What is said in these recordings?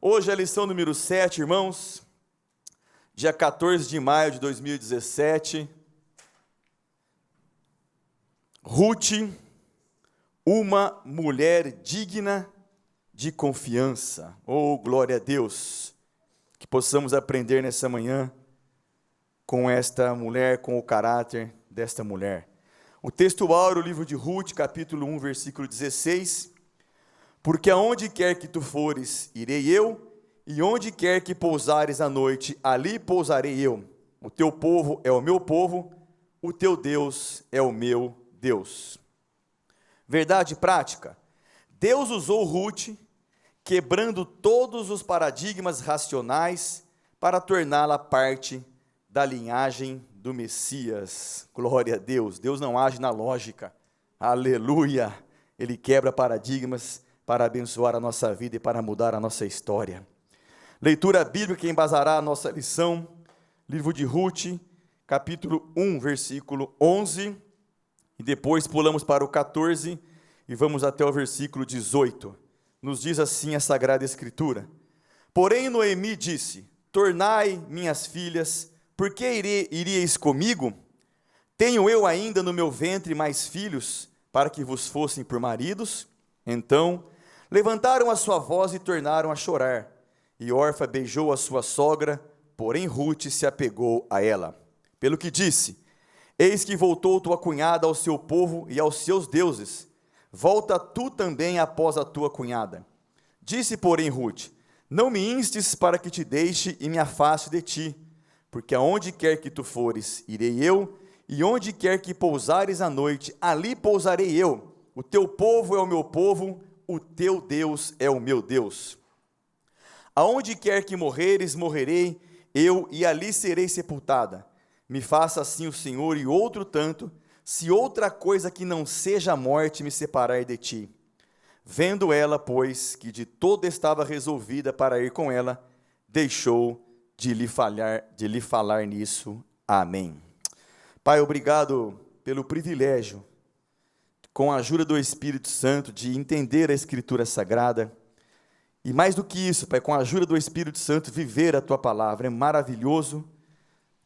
Hoje é a lição número 7, irmãos, dia 14 de maio de 2017. Ruth, uma mulher digna de confiança. Oh, glória a Deus, que possamos aprender nessa manhã com esta mulher, com o caráter desta mulher. O texto áureo, o livro de Ruth, capítulo 1, versículo 16. Porque aonde quer que tu fores, irei eu, e onde quer que pousares à noite, ali pousarei eu. O teu povo é o meu povo, o teu Deus é o meu Deus. Verdade prática. Deus usou Ruth, quebrando todos os paradigmas racionais, para torná-la parte da linhagem do Messias. Glória a Deus. Deus não age na lógica. Aleluia. Ele quebra paradigmas para abençoar a nossa vida e para mudar a nossa história. Leitura bíblica que embasará a nossa lição, livro de Ruth, capítulo 1, versículo 11, e depois pulamos para o 14 e vamos até o versículo 18. Nos diz assim a Sagrada Escritura: Porém Noemi disse: Tornai, minhas filhas, por que iríeis comigo? Tenho eu ainda no meu ventre mais filhos, para que vos fossem por maridos? Então levantaram a sua voz e tornaram a chorar. E Orfa beijou a sua sogra, porém Ruth se apegou a ela. Pelo que disse: Eis que voltou tua cunhada ao seu povo e aos seus deuses. Volta tu também após a tua cunhada. Disse, porém, Ruth: Não me instes para que te deixe e me afaste de ti, porque aonde quer que tu fores, irei eu, e onde quer que pousares à noite, ali pousarei eu. O teu povo é o meu povo, o teu Deus é o meu Deus. Aonde quer que morreres, morrerei eu, e ali serei sepultada. Me faça assim o Senhor, e outro tanto, se outra coisa que não seja a morte me separar de ti. Vendo ela, pois, que de todo estava resolvida para ir com ela, deixou de lhe falar nisso. Amém. Pai, obrigado pelo privilégio, com a ajuda do Espírito Santo, de entender a Escritura Sagrada. E mais do que isso, Pai, com a ajuda do Espírito Santo, viver a Tua Palavra. É maravilhoso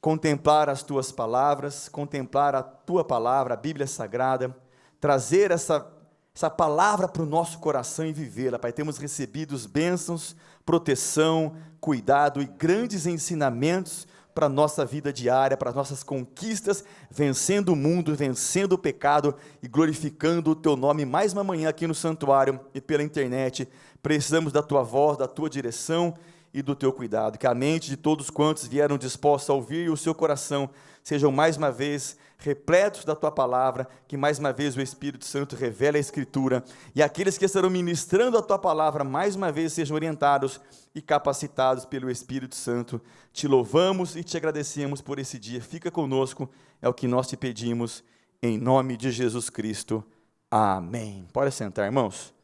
contemplar as Tuas palavras, contemplar a Tua Palavra, a Bíblia Sagrada, trazer essa palavra para o nosso coração e vivê-la, Pai. Temos recebido bênçãos, proteção, cuidado e grandes ensinamentos para a nossa vida diária, para as nossas conquistas, vencendo o mundo, vencendo o pecado e glorificando o Teu nome mais uma manhã aqui no santuário e pela internet. Precisamos da Tua voz, da Tua direção e do Teu cuidado. Que a mente de todos quantos vieram dispostos a ouvir e o seu coração sejam mais uma vez repletos da Tua palavra, que mais uma vez o Espírito Santo revele a Escritura, e aqueles que estarão ministrando a Tua palavra, mais uma vez sejam orientados e capacitados pelo Espírito Santo. Te louvamos e te agradecemos por esse dia. Fica conosco, é o que nós te pedimos, em nome de Jesus Cristo. Amém. Pode sentar, irmãos.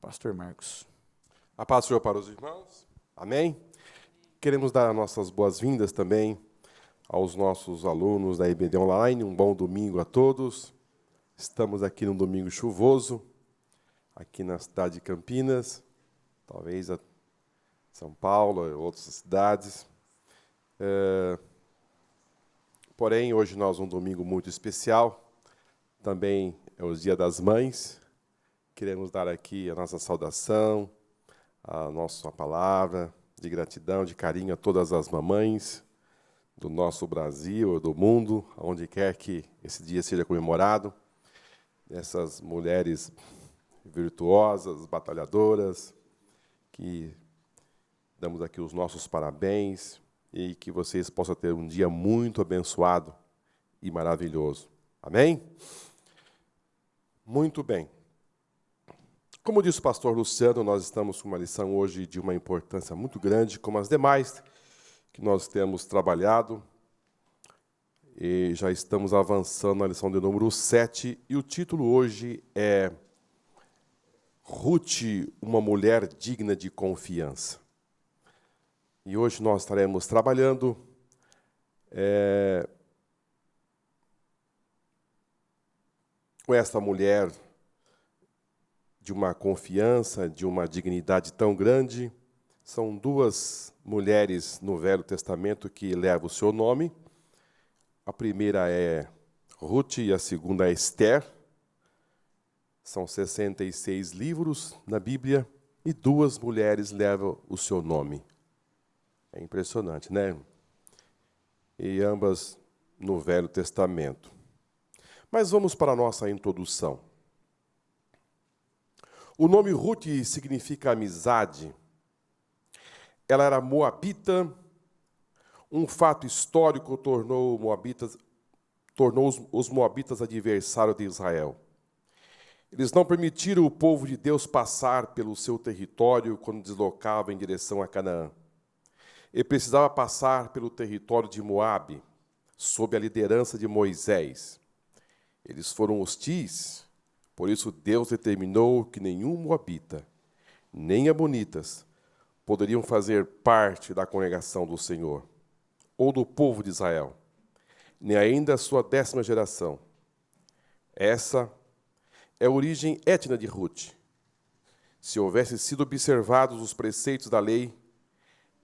Pastor Marcos. A paz do Senhor para os irmãos. Amém? Queremos dar nossas boas-vindas também aos nossos alunos da IBD Online. Um bom domingo a todos. Estamos aqui num domingo chuvoso, aqui na cidade de Campinas, talvez a São Paulo e outras cidades. Porém, hoje nós um domingo muito especial. Também é o Dia das Mães. Queremos dar aqui a nossa saudação, a nossa palavra de gratidão, de carinho a todas as mamães do nosso Brasil, do mundo, onde quer que esse dia seja comemorado. Essas mulheres virtuosas, batalhadoras, que damos aqui os nossos parabéns e que vocês possam ter um dia muito abençoado e maravilhoso. Amém? Muito bem. Como disse o pastor Luciano, nós estamos com uma lição hoje de uma importância muito grande, como as demais que nós temos trabalhado, e já estamos avançando na lição de número 7, e o título hoje é Ruth, uma mulher digna de confiança. E hoje nós estaremos trabalhando com esta mulher de uma confiança, de uma dignidade tão grande, São duas mulheres no Velho Testamento que levam o seu nome. A primeira é Ruth e a segunda é Esther. São 66 livros na Bíblia e duas mulheres levam o seu nome. É impressionante, né? E ambas no Velho Testamento. Mas vamos para a nossa introdução. O nome Ruth significa amizade. Ela era moabita. Um fato histórico tornou os moabitas adversários de Israel. Eles não permitiram o povo de Deus passar pelo seu território quando deslocava em direção a Canaã. Ele precisava passar pelo território de Moabe, sob a liderança de Moisés. Eles foram hostis, por isso Deus determinou que nenhum moabita, nem amonitas, poderiam fazer parte da congregação do Senhor, ou do povo de Israel, nem ainda a sua 10ª geração. Essa é a origem étnica de Ruth. Se houvesse sido observados os preceitos da lei,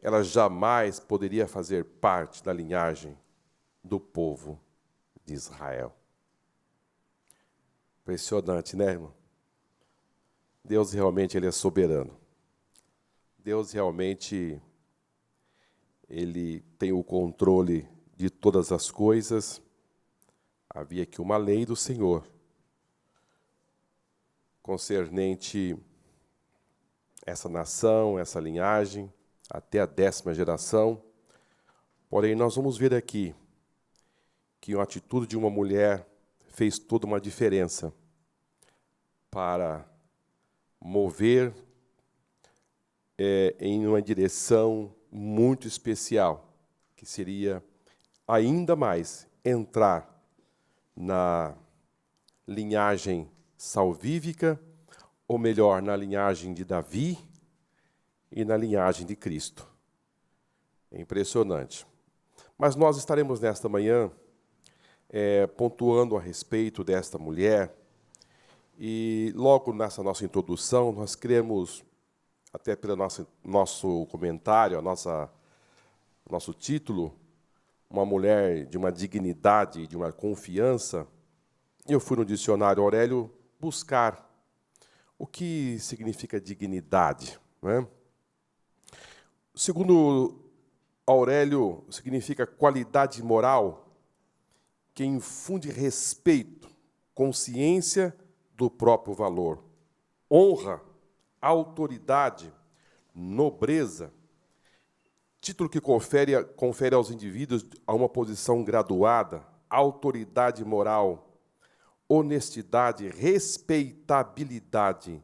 ela jamais poderia fazer parte da linhagem do povo de Israel. Impressionante, né, irmão? Deus realmente ele é soberano. Deus realmente ele tem o controle de todas as coisas. Havia aqui uma lei do Senhor concernente essa nação, essa linhagem, até a 10ª geração. Porém, nós vamos ver aqui que a atitude de uma mulher fez toda uma diferença para mover em uma direção muito especial, que seria ainda mais entrar na linhagem salvífica, ou melhor, na linhagem de Davi e na linhagem de Cristo. É impressionante. Mas nós estaremos nesta manhã pontuando a respeito desta mulher, e logo nessa nossa introdução, nós queremos, até pelo nosso comentário, nosso título, uma mulher de uma dignidade, de uma confiança. Eu fui no dicionário Aurélio buscar o que significa dignidade, né? Segundo Aurélio, significa qualidade moral que infunde respeito, consciência do próprio valor, honra, autoridade, nobreza, título que confere aos indivíduos a uma posição graduada, autoridade moral, honestidade, respeitabilidade,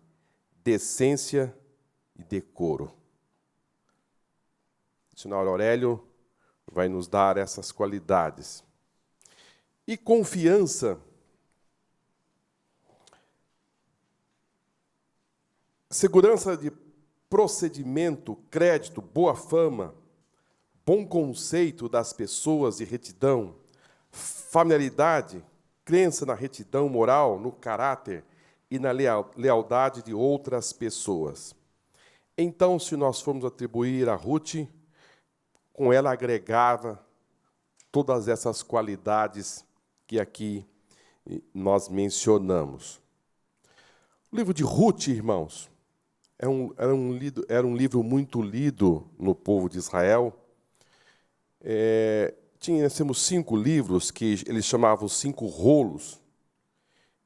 decência e decoro. O dicionário Aurélio vai nos dar essas qualidades. E confiança. Segurança de procedimento, crédito, boa fama, bom conceito das pessoas e retidão, familiaridade, crença na retidão moral, no caráter e na lealdade de outras pessoas. Então, se nós formos atribuir a Ruth, com ela agregava todas essas qualidades que aqui nós mencionamos. O livro de Ruth, irmãos, era um livro muito lido no povo de Israel. Tínhamos 5 livros que eles chamavam 5 rolos.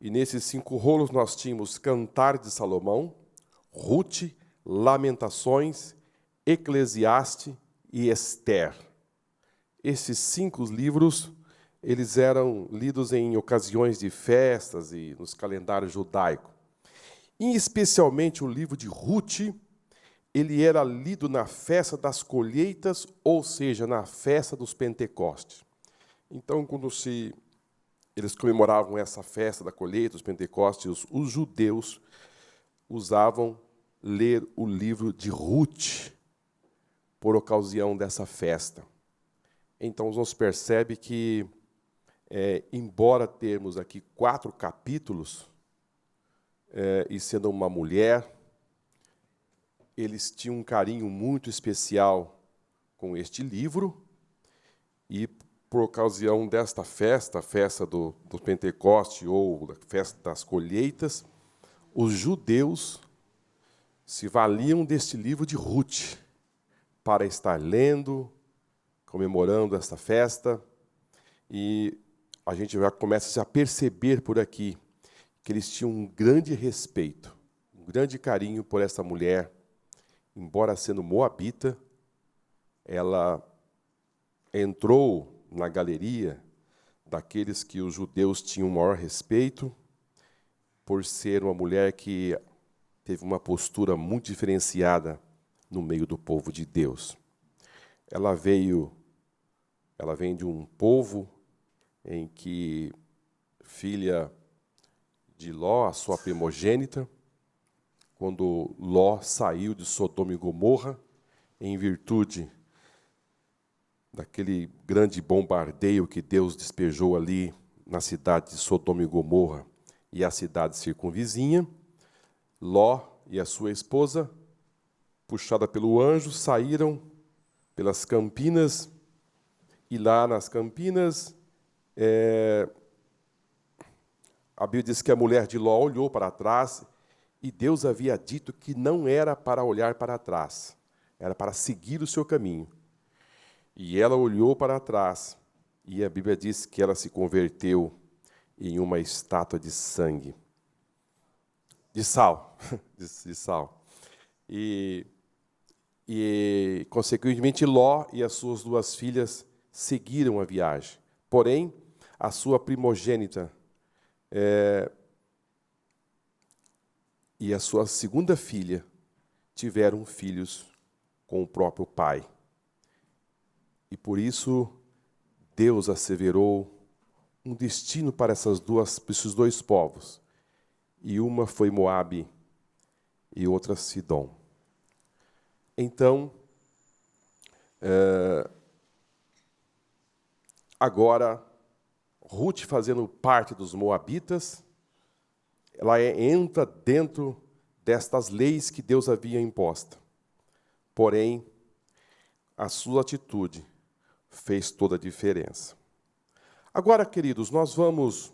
E nesses 5 rolos nós tínhamos Cantar de Salomão, Ruth, Lamentações, Eclesiastes e Esther. Esses 5 livros eles eram lidos em ocasiões de festas e nos calendários judaicos. E especialmente o livro de Ruth, ele era lido na festa das colheitas, ou seja, na festa dos Pentecostes. Então, quando eles comemoravam essa festa da colheita, dos Pentecostes, os judeus usavam ler o livro de Ruth por ocasião dessa festa. Então, nós percebemos que, embora termos aqui 4 capítulos, e sendo uma mulher, eles tinham um carinho muito especial com este livro, e por ocasião desta festa, a festa do Pentecoste ou da festa das colheitas, os judeus se valiam deste livro de Ruth para estar lendo, comemorando esta festa, e a gente já começa a perceber por aqui que eles tinham um grande respeito, um grande carinho por essa mulher. Embora sendo moabita, ela entrou na galeria daqueles que os judeus tinham o maior respeito, por ser uma mulher que teve uma postura muito diferenciada no meio do povo de Deus. Ela vem de um povo em que, filha de Ló, a sua primogênita, quando Ló saiu de Sodoma e Gomorra, em virtude daquele grande bombardeio que Deus despejou ali na cidade de Sodoma e Gomorra e a cidade circunvizinha, Ló e a sua esposa, puxada pelo anjo, saíram pelas campinas, e lá nas campinas, a Bíblia diz que a mulher de Ló olhou para trás, e Deus havia dito que não era para olhar para trás, era para seguir o seu caminho. E ela olhou para trás, e a Bíblia diz que ela se converteu em uma estátua de sangue, de sal, de sal. E, consequentemente, Ló e as suas duas filhas seguiram a viagem. Porém, a sua primogênita e a sua segunda filha tiveram filhos com o próprio pai. E por isso Deus asseverou um destino para esses dois povos. E uma foi Moabe e outra Sidom. Então, agora, Ruth, fazendo parte dos moabitas, ela entra dentro destas leis que Deus havia imposto. Porém, a sua atitude fez toda a diferença. Agora, queridos, nós vamos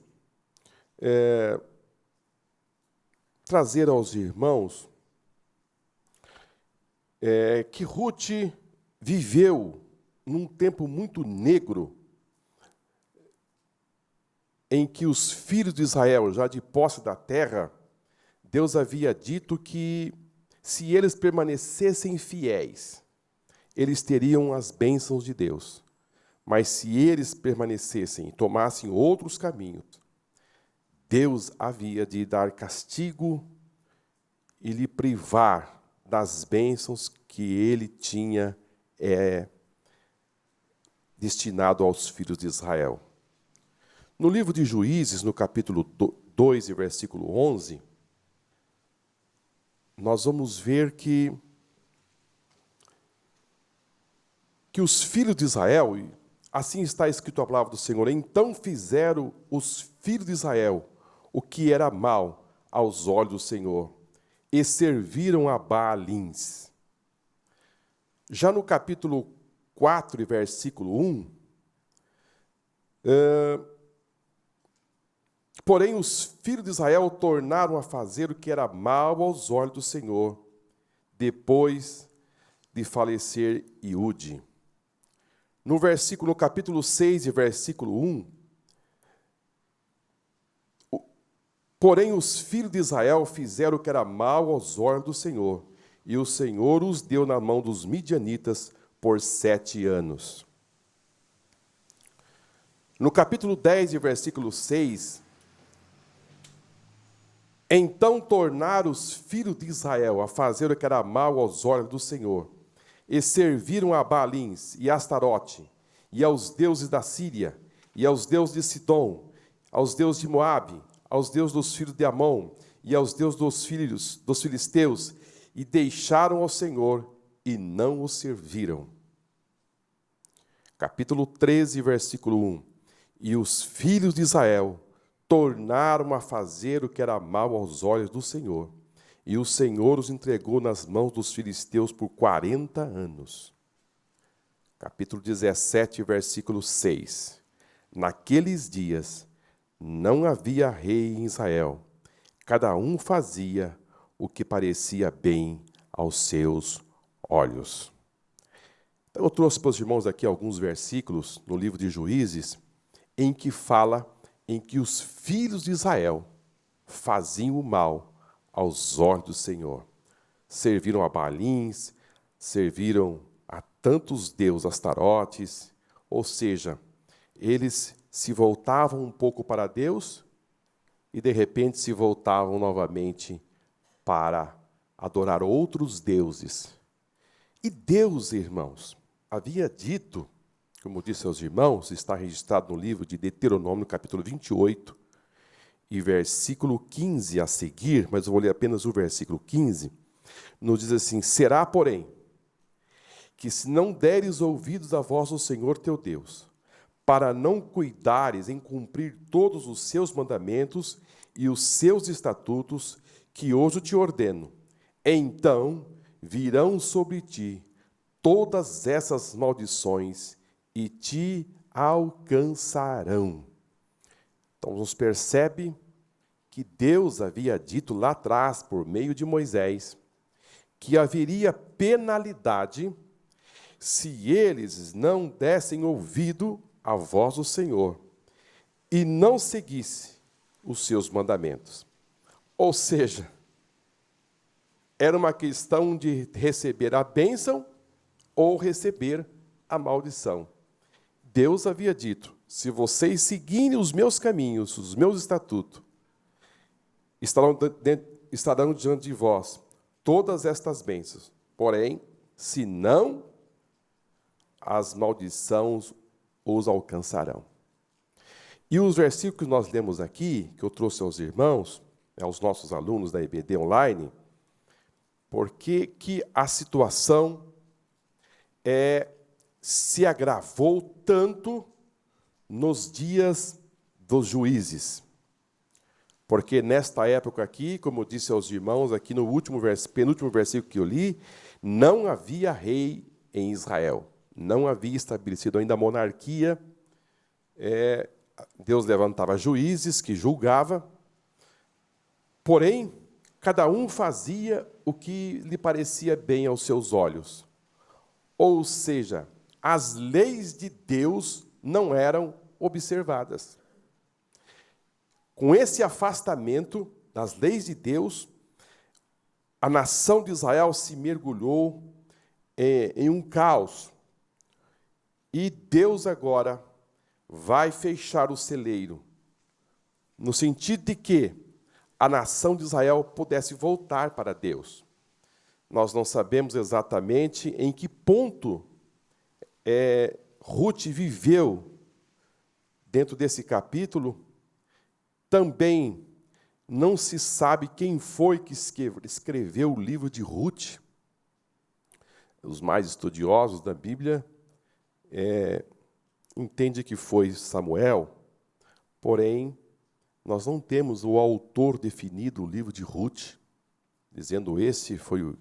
trazer aos irmãos que Ruth viveu num tempo muito negro, em que os filhos de Israel, já de posse da terra, Deus havia dito que, se eles permanecessem fiéis, eles teriam as bênçãos de Deus. Mas se eles permanecessem e tomassem outros caminhos, Deus havia de dar castigo e lhe privar das bênçãos que ele tinha destinado aos filhos de Israel. No livro de Juízes, no capítulo 2 e versículo 11, nós vamos ver que os filhos de Israel, assim está escrito a palavra do Senhor, então fizeram os filhos de Israel o que era mal aos olhos do Senhor, e serviram a Baalins. Já no capítulo 4 e versículo 1, porém os filhos de Israel tornaram a fazer o que era mal aos olhos do Senhor, depois de falecer Iude. No capítulo 6 e versículo 1, porém os filhos de Israel fizeram o que era mal aos olhos do Senhor, e o Senhor os deu na mão dos midianitas por 7 anos. No capítulo 10 e versículo 6, então tornaram os filhos de Israel a fazer o que era mal aos olhos do Senhor, e serviram a Baalins e Astarote, e aos deuses da Síria, e aos deuses de Sidom, aos deuses de Moabe, aos deuses dos filhos de Amon, e aos deuses dos filisteus, e deixaram ao Senhor, e não o serviram. Capítulo 13, versículo 1. E os filhos de Israel tornaram a fazer o que era mal aos olhos do Senhor, e o Senhor os entregou nas mãos dos filisteus por 40 anos. Capítulo 17, versículo 6. Naqueles dias não havia rei em Israel. Cada um fazia o que parecia bem aos seus olhos. Então, eu trouxe para os irmãos aqui alguns versículos no livro de Juízes, em que fala em que os filhos de Israel faziam o mal aos olhos do Senhor. Serviram a Baalins, serviram a tantos deuses astarotes, ou seja, eles se voltavam um pouco para Deus e, de repente, se voltavam novamente para adorar outros deuses. E Deus, irmãos, havia dito, como disse aos irmãos, está registrado no livro de Deuteronômio, capítulo 28, e versículo 15 a seguir, mas eu vou ler apenas o versículo 15, nos diz assim: será, porém, que se não deres ouvidos à voz do Senhor teu Deus, para não cuidares em cumprir todos os seus mandamentos e os seus estatutos, que hoje te ordeno, então virão sobre ti todas essas maldições e te alcançarão. Então, nos percebe que Deus havia dito lá atrás, por meio de Moisés, que haveria penalidade se eles não dessem ouvido à voz do Senhor e não seguissem os seus mandamentos. Ou seja, era uma questão de receber a bênção ou receber a maldição. Deus havia dito: se vocês seguirem os meus caminhos, os meus estatutos, estarão diante de vós todas estas bênçãos. Porém, se não, as maldições os alcançarão. E os versículos que nós lemos aqui, que eu trouxe aos irmãos, aos nossos alunos da EBD Online, porque que a situação se agravou tanto nos dias dos juízes. Porque nesta época aqui, como eu disse aos irmãos, aqui no penúltimo versículo que eu li, não havia rei em Israel. Não havia estabelecido ainda a monarquia. Deus levantava juízes que julgava. Porém, cada um fazia o que lhe parecia bem aos seus olhos. Ou seja, as leis de Deus não eram observadas. Com esse afastamento das leis de Deus, a nação de Israel se mergulhou em um caos. E Deus agora vai fechar o celeiro, no sentido de que a nação de Israel pudesse voltar para Deus. Nós não sabemos exatamente em que ponto Ruth viveu dentro desse capítulo. Também não se sabe quem foi que escreveu o livro de Ruth. Os mais estudiosos da Bíblia entendem que foi Samuel, porém, nós não temos o autor definido do livro de Ruth, dizendo esse foi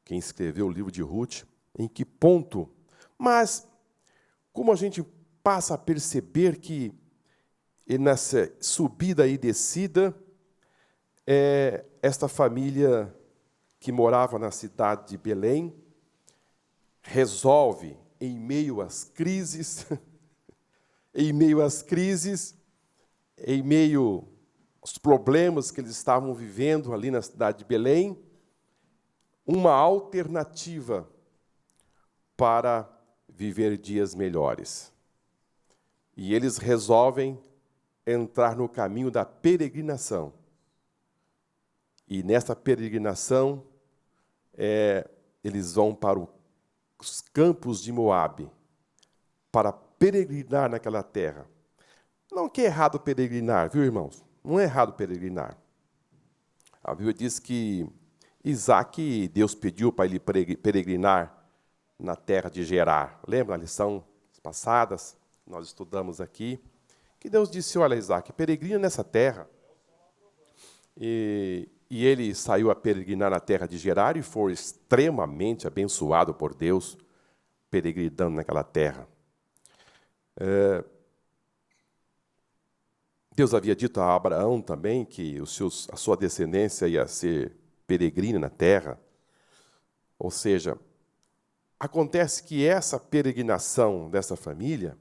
quem escreveu o livro de Ruth, em que ponto. Mas, como a gente passa a perceber que nessa subida e descida, esta família que morava na cidade de Belém resolve, em meio às crises, em meio aos problemas que eles estavam vivendo ali na cidade de Belém, uma alternativa para viver dias melhores. E eles resolvem entrar no caminho da peregrinação. E nessa peregrinação, eles vão para os campos de Moabe, para peregrinar naquela terra. Não que é errado peregrinar, viu, irmãos? Não é errado peregrinar. A Bíblia diz que Isaac, Deus pediu para ele peregrinar na terra de Gerar. Lembra a lição passadas? Nós estudamos aqui. Que Deus disse: olha, Isaac, peregrina nessa terra. E E ele saiu a peregrinar na terra de Gerar e foi extremamente abençoado por Deus, peregrinando naquela terra. Deus havia dito a Abraão também que a sua descendência ia ser peregrina na terra. Ou seja, acontece que essa peregrinação dessa família,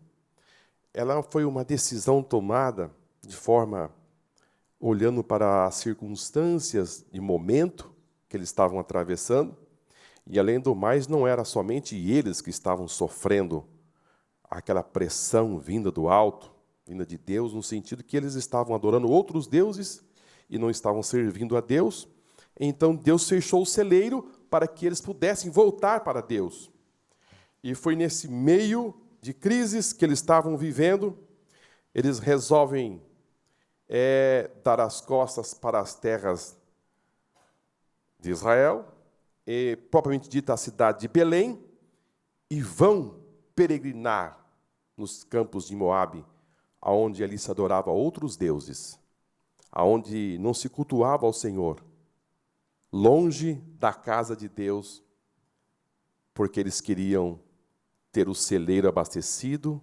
ela foi uma decisão tomada de forma olhando para as circunstâncias e momento que eles estavam atravessando, e além do mais, não era somente eles que estavam sofrendo aquela pressão vinda do alto, vinda de Deus, no sentido que eles estavam adorando outros deuses e não estavam servindo a Deus. Então Deus fechou o celeiro para que eles pudessem voltar para Deus. E foi nesse meio de crises que eles estavam vivendo, eles resolvem dar as costas para as terras de Israel, e propriamente dita a cidade de Belém, e vão peregrinar nos campos de Moabe, aonde ali se adorava outros deuses, aonde não se cultuava ao Senhor, longe da casa de Deus, porque eles queriam ter o celeiro abastecido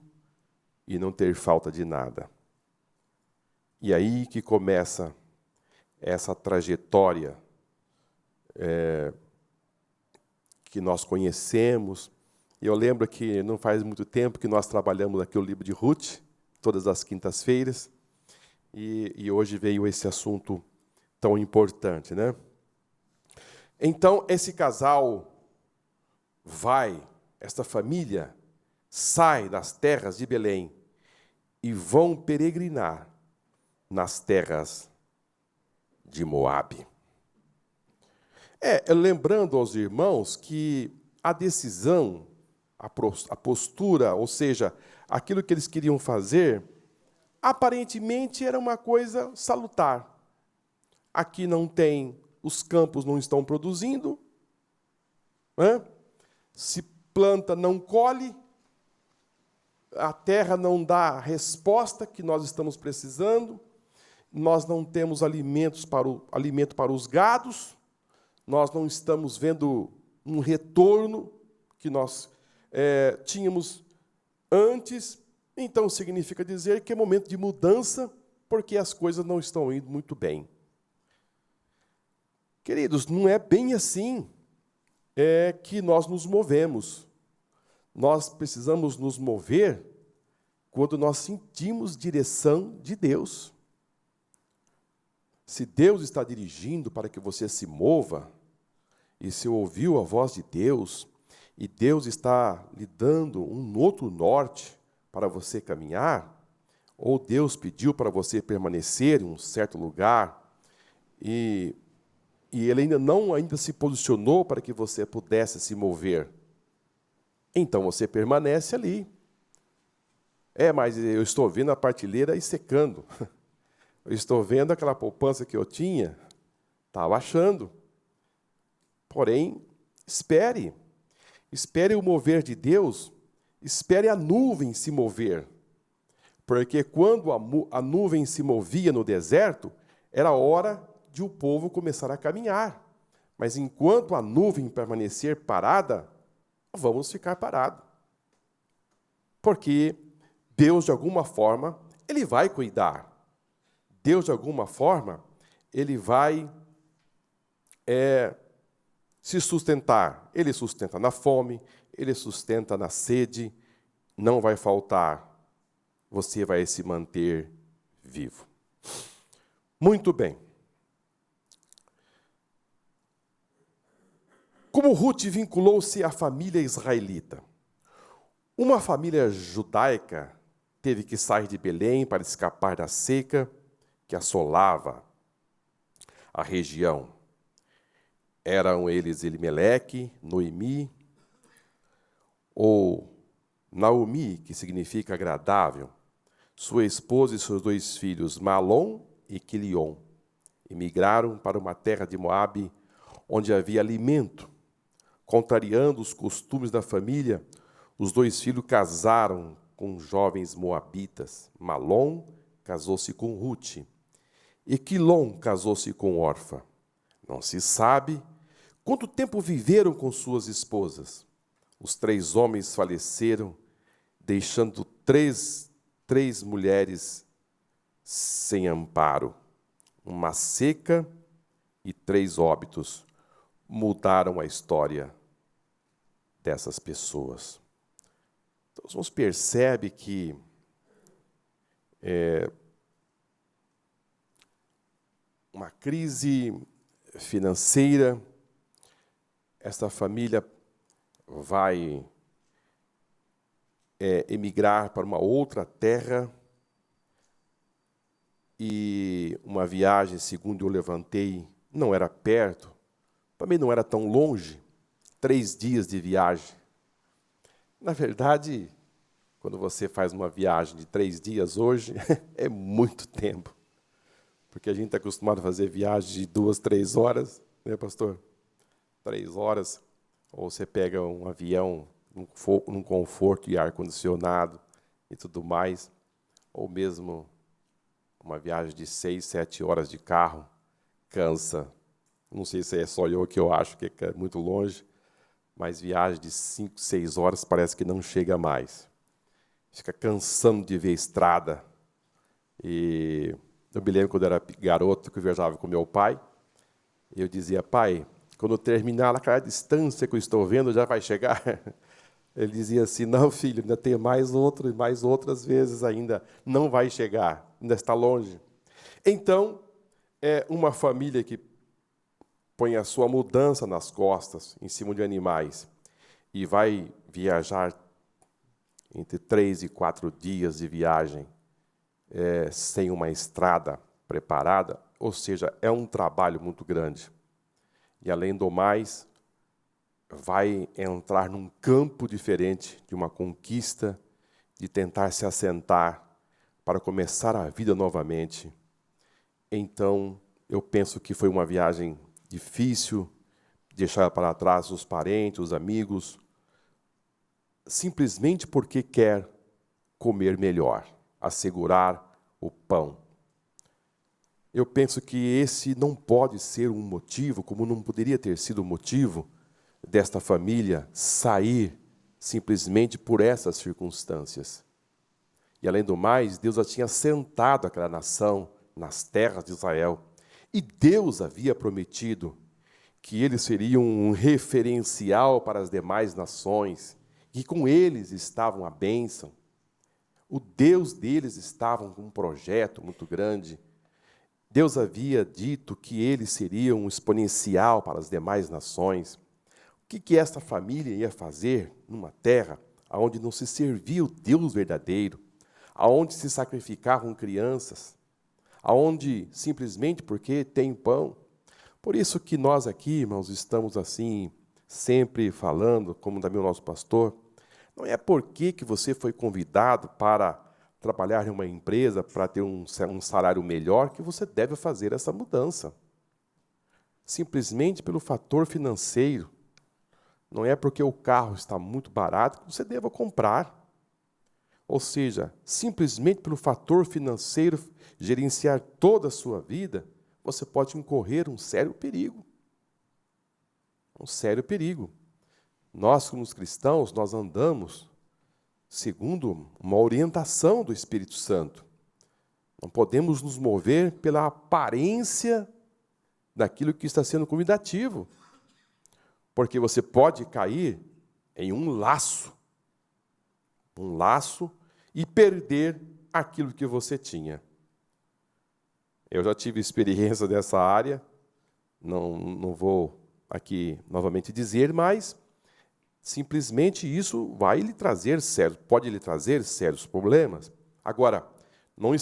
e não ter falta de nada. E aí que começa essa trajetória que nós conhecemos. E eu lembro que não faz muito tempo que nós trabalhamos aqui o livro de Ruth, todas as quintas-feiras, e hoje veio esse assunto tão importante, né? Então, esse casal esta família sai das terras de Belém e vão peregrinar nas terras de Moabe. Lembrando aos irmãos que a decisão, a postura, ou seja, aquilo que eles queriam fazer, aparentemente era uma coisa salutar. Aqui não tem, os campos não estão produzindo, se planta, não colhe, a terra não dá a resposta que nós estamos precisando, nós não temos alimento para os gados, nós não estamos vendo um retorno que nós tínhamos antes. Então, significa dizer que é momento de mudança, porque as coisas não estão indo muito bem. Queridos, não é bem assim que nós nos movemos. Nós precisamos nos mover quando nós sentimos direção de Deus. Se Deus está dirigindo para que você se mova, e se ouviu a voz de Deus, e Deus está lhe dando um outro norte para você caminhar, ou Deus pediu para você permanecer em um certo lugar, e Ele ainda se posicionou para que você pudesse se mover, então você permanece ali. Mas eu estou vendo a partilheira aí secando. Eu estou vendo aquela poupança que eu tinha, está baixando. Porém, espere o mover de Deus, espere a nuvem se mover. Porque quando a nuvem se movia no deserto, era hora de o povo começar a caminhar. Mas enquanto a nuvem permanecer parada, vamos ficar parados. Porque Deus, de alguma forma, Ele vai cuidar. Deus, de alguma forma, Ele vai se sustentar. Ele sustenta na fome, Ele sustenta na sede, não vai faltar. Você vai se manter vivo. Muito bem. Como Ruth vinculou-se à família israelita? Uma família judaica teve que sair de Belém para escapar da seca que assolava a região. Eram eles Elimeleque, Noemi, ou Naomi, que significa agradável, sua esposa e seus 2 filhos, Malom e Quilion, emigraram para uma terra de Moabe, onde havia alimento. Contrariando os costumes da família, os 2 filhos casaram com jovens moabitas. Malom casou-se com Ruth, e Quilom casou-se com Orfa. Não se sabe quanto tempo viveram com suas esposas. Os 3 homens faleceram, deixando três mulheres sem amparo. Uma seca e 3 óbitos mudaram a história dessas pessoas. Então, você percebe que uma crise financeira, essa família vai emigrar para uma outra terra, e uma viagem, segundo eu levantei, não era perto, também não era tão longe, 3 dias de viagem. Na verdade, quando você faz uma viagem de 3 dias hoje, é muito tempo. Porque a gente está acostumado a fazer viagem de 2, 3 horas, né, pastor? 3 horas, ou você pega um avião num conforto e ar-condicionado e tudo mais, ou mesmo uma viagem de 6, 7 horas de carro, cansa. Não sei se é só eu que eu acho que é muito longe, mas viagem de 5, 6 horas parece que não chega mais. Fica cansando de ver estrada. E eu me lembro quando eu era garoto, que eu viajava com meu pai, e eu dizia: pai, quando eu terminar aquela distância que eu estou vendo, já vai chegar? Ele dizia assim: não, filho, ainda tem mais outras vezes ainda, não vai chegar, ainda está longe. Então, é uma família que põe a sua mudança nas costas, em cima de animais, e vai viajar entre 3 e 4 dias de viagem, sem uma estrada preparada, ou seja, é um trabalho muito grande. E, além do mais, vai entrar num campo diferente de uma conquista, de tentar se assentar para começar a vida novamente. Então, eu penso que foi uma viagem difícil, deixar para trás os parentes, os amigos, simplesmente porque quer comer melhor, assegurar o pão. Eu penso que esse não pode ser um motivo, como não poderia ter sido o motivo desta família sair simplesmente por essas circunstâncias. E, além do mais, Deus já tinha assentado aquela nação nas terras de Israel. E Deus havia prometido que eles seriam um referencial para as demais nações, que com eles estavam a bênção. O Deus deles estava com um projeto muito grande. Deus havia dito que eles seriam um exponencial para as demais nações. O que esta família ia fazer numa terra onde não se servia o Deus verdadeiro, onde se sacrificavam crianças, onde simplesmente porque tem pão? Por isso que nós aqui, irmãos, estamos assim, sempre falando, como também o nosso pastor, não é porque que você foi convidado para trabalhar em uma empresa, para ter um salário melhor, que você deve fazer essa mudança. Simplesmente pelo fator financeiro. Não é porque o carro está muito barato que você deva comprar. Ou seja, simplesmente pelo fator financeiro, gerenciar toda a sua vida, você pode incorrer um sério perigo. Um sério perigo. Nós, como cristãos, nós andamos segundo uma orientação do Espírito Santo. Não podemos nos mover pela aparência daquilo que está sendo convidativo. Porque você pode cair em um laço e perder aquilo que você tinha. Eu já tive experiência dessa área, não vou aqui novamente dizer, mas simplesmente isso pode lhe trazer sérios problemas. Agora, não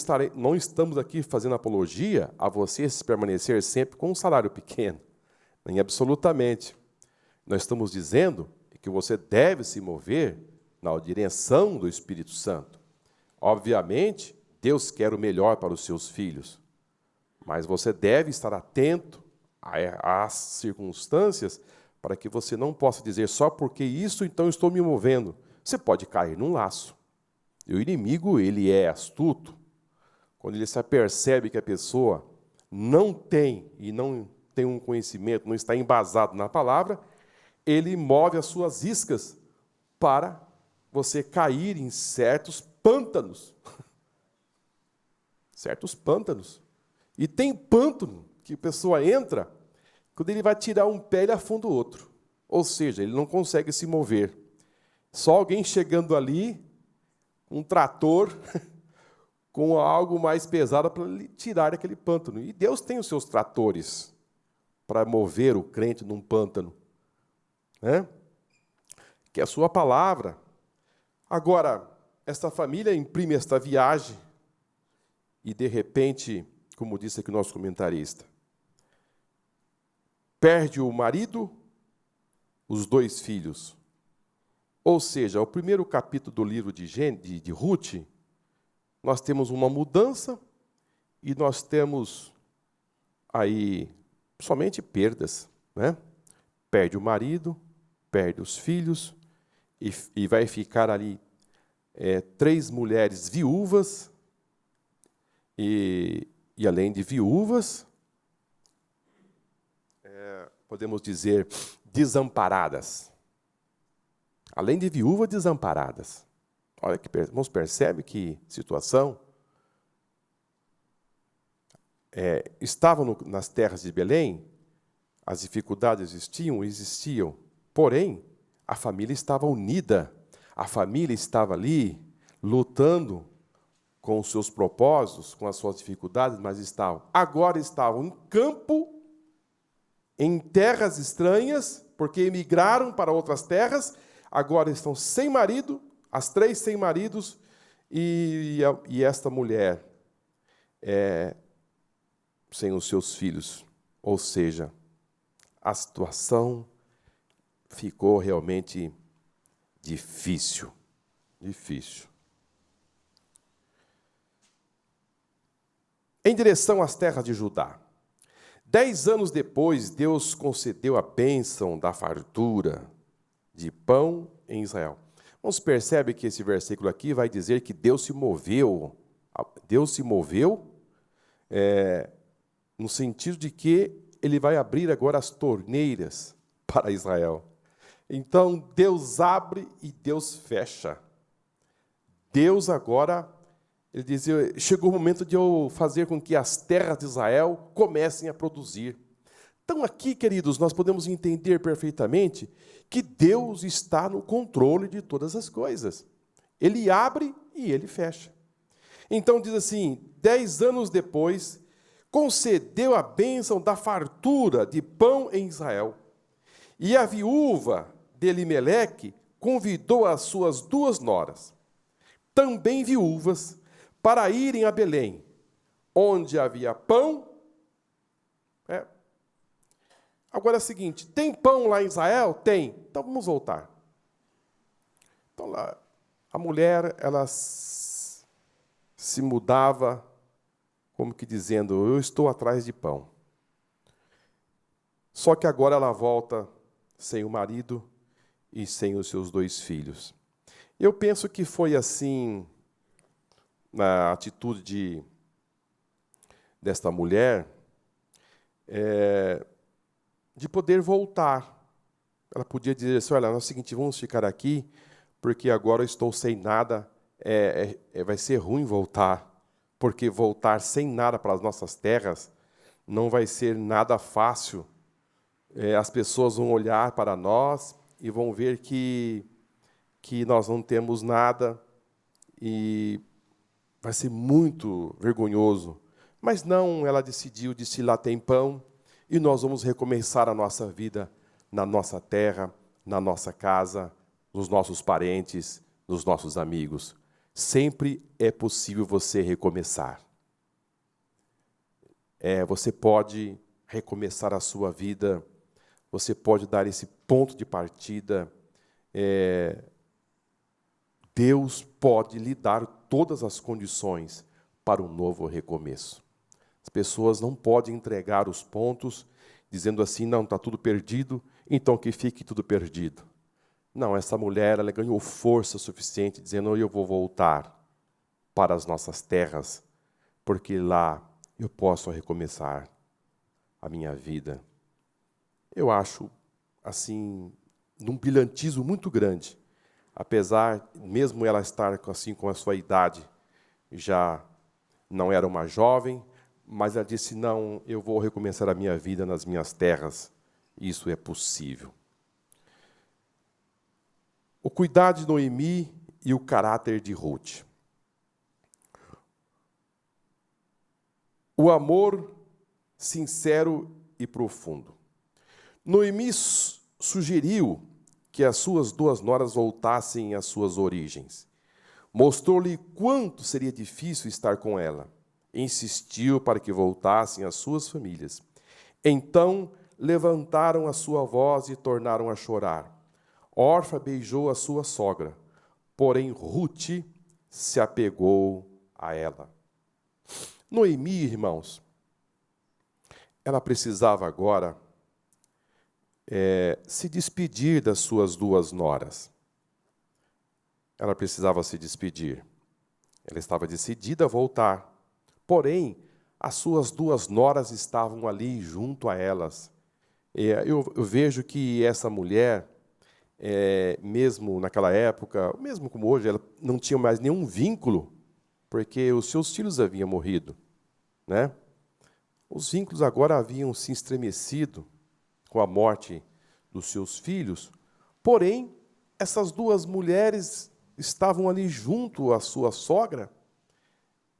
estamos aqui fazendo apologia a você permanecer sempre com um salário pequeno, nem absolutamente. Nós estamos dizendo que você deve se mover na direção do Espírito Santo. Obviamente, Deus quer o melhor para os seus filhos, mas você deve estar atento às circunstâncias para que você não possa dizer só porque isso, então estou me movendo. Você pode cair num laço. E o inimigo, ele é astuto. Quando ele se apercebe que a pessoa não tem e não tem um conhecimento, não está embasado na palavra, ele move as suas iscas para você cair em certos pântanos. Certos pântanos. E tem pântano que a pessoa entra, quando ele vai tirar um pé, ele afunda o outro. Ou seja, ele não consegue se mover. Só alguém chegando ali, um trator, com algo mais pesado para tirar aquele pântano. E Deus tem os seus tratores para mover o crente num pântano, né? Que é a sua palavra. Agora, esta família imprime esta viagem e, de repente, como disse aqui o nosso comentarista, perde o marido, os 2 filhos. Ou seja, o primeiro capítulo do livro de Ruth, nós temos uma mudança e nós temos aí somente perdas, né? Perde o marido, perde os filhos e vai ficar ali 3 mulheres viúvas e além de viúvas, podemos dizer desamparadas. Além de viúvas, desamparadas. Olha que irmãos, percebe que situação. Estavam nas terras de Belém, as dificuldades existiam, porém, a família estava unida, a família estava ali, lutando com os seus propósitos, com as suas dificuldades, mas agora estavam em campo, em terras estranhas, porque emigraram para outras terras, agora estão sem marido, as 3 sem maridos, e esta mulher sem os seus filhos. Ou seja, a situação ficou realmente difícil. Em direção às terras de Judá. 10 anos depois, Deus concedeu a bênção da fartura de pão em Israel. Você percebe que esse versículo aqui vai dizer que Deus se moveu. Deus se moveu no sentido de que ele vai abrir agora as torneiras para Israel. Então, Deus abre e Deus fecha. Deus agora, ele dizia, chegou o momento de eu fazer com que as terras de Israel comecem a produzir. Então, aqui, queridos, nós podemos entender perfeitamente que Deus está no controle de todas as coisas. Ele abre e ele fecha. Então, diz assim, 10 anos depois, concedeu a bênção da fartura de pão em Israel. E a viúva de Elimeleque convidou as suas 2 noras, também viúvas, para irem a Belém, onde havia pão. Agora é o seguinte, tem pão lá em Israel? Tem. Então vamos voltar. Então lá, a mulher, ela se mudava, como que dizendo, eu estou atrás de pão. Só que agora ela volta sem o marido e sem os seus 2 filhos. Eu penso que foi assim, na atitude desta mulher, de poder voltar. Ela podia dizer assim, olha, é o seguinte, vamos ficar aqui, porque agora eu estou sem nada, vai ser ruim voltar, porque voltar sem nada para as nossas terras não vai ser nada fácil. As pessoas vão olhar para nós e vão ver que nós não temos nada e vai ser muito vergonhoso. Mas não, ela decidiu, disse, lá tem pão, e nós vamos recomeçar a nossa vida na nossa terra, na nossa casa, nos nossos parentes, nos nossos amigos. Sempre é possível você recomeçar. Você pode recomeçar a sua vida, você pode dar esse ponto de partida. Deus pode lhe dar todas as condições para um novo recomeço. As pessoas não podem entregar os pontos dizendo assim, não, está tudo perdido, então que fique tudo perdido. Não, essa mulher, ela ganhou força suficiente dizendo, eu vou voltar para as nossas terras, porque lá eu posso recomeçar a minha vida. eu acho, assim, num brilhantismo muito grande. Apesar, mesmo ela estar assim, com a sua idade, já não era uma jovem, mas ela disse, não, eu vou recomeçar a minha vida nas minhas terras. Isso é possível. O cuidado de Noemi e o caráter de Ruth. O amor sincero e profundo. Noemi sugeriu que as suas duas noras voltassem às suas origens. Mostrou-lhe quanto seria difícil estar com ela. Insistiu para que voltassem às suas famílias. Então levantaram a sua voz e tornaram a chorar. Orfa beijou a sua sogra, porém Ruth se apegou a ela. Noemi, irmãos, ela precisava agora se despedir das suas duas noras. Ela precisava se despedir. Ela estava decidida a voltar. Porém, as suas duas noras estavam ali junto a elas. Eu vejo que essa mulher, mesmo naquela época, mesmo como hoje, ela não tinha mais nenhum vínculo, porque os seus filhos haviam morrido, né? Os vínculos agora haviam se estremecido com a morte dos seus filhos. Porém, essas duas mulheres estavam ali junto à sua sogra,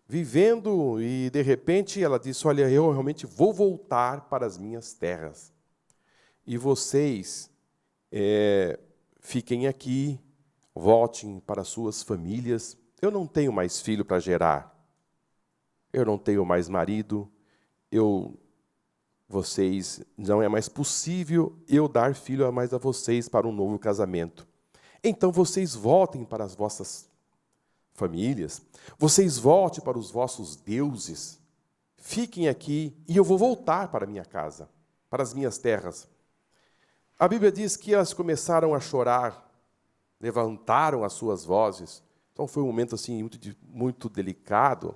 vivendo, e de repente ela disse, olha, eu realmente vou voltar para as minhas terras. E vocês fiquem aqui, voltem para suas famílias. Eu não tenho mais filho para gerar. Eu não tenho mais marido. Vocês, não é mais possível eu dar filho a mais a vocês para um novo casamento. Então vocês voltem para as vossas famílias, vocês voltem para os vossos deuses, fiquem aqui e eu vou voltar para a minha casa, para as minhas terras. A Bíblia diz que elas começaram a chorar, levantaram as suas vozes. Então foi um momento assim muito delicado,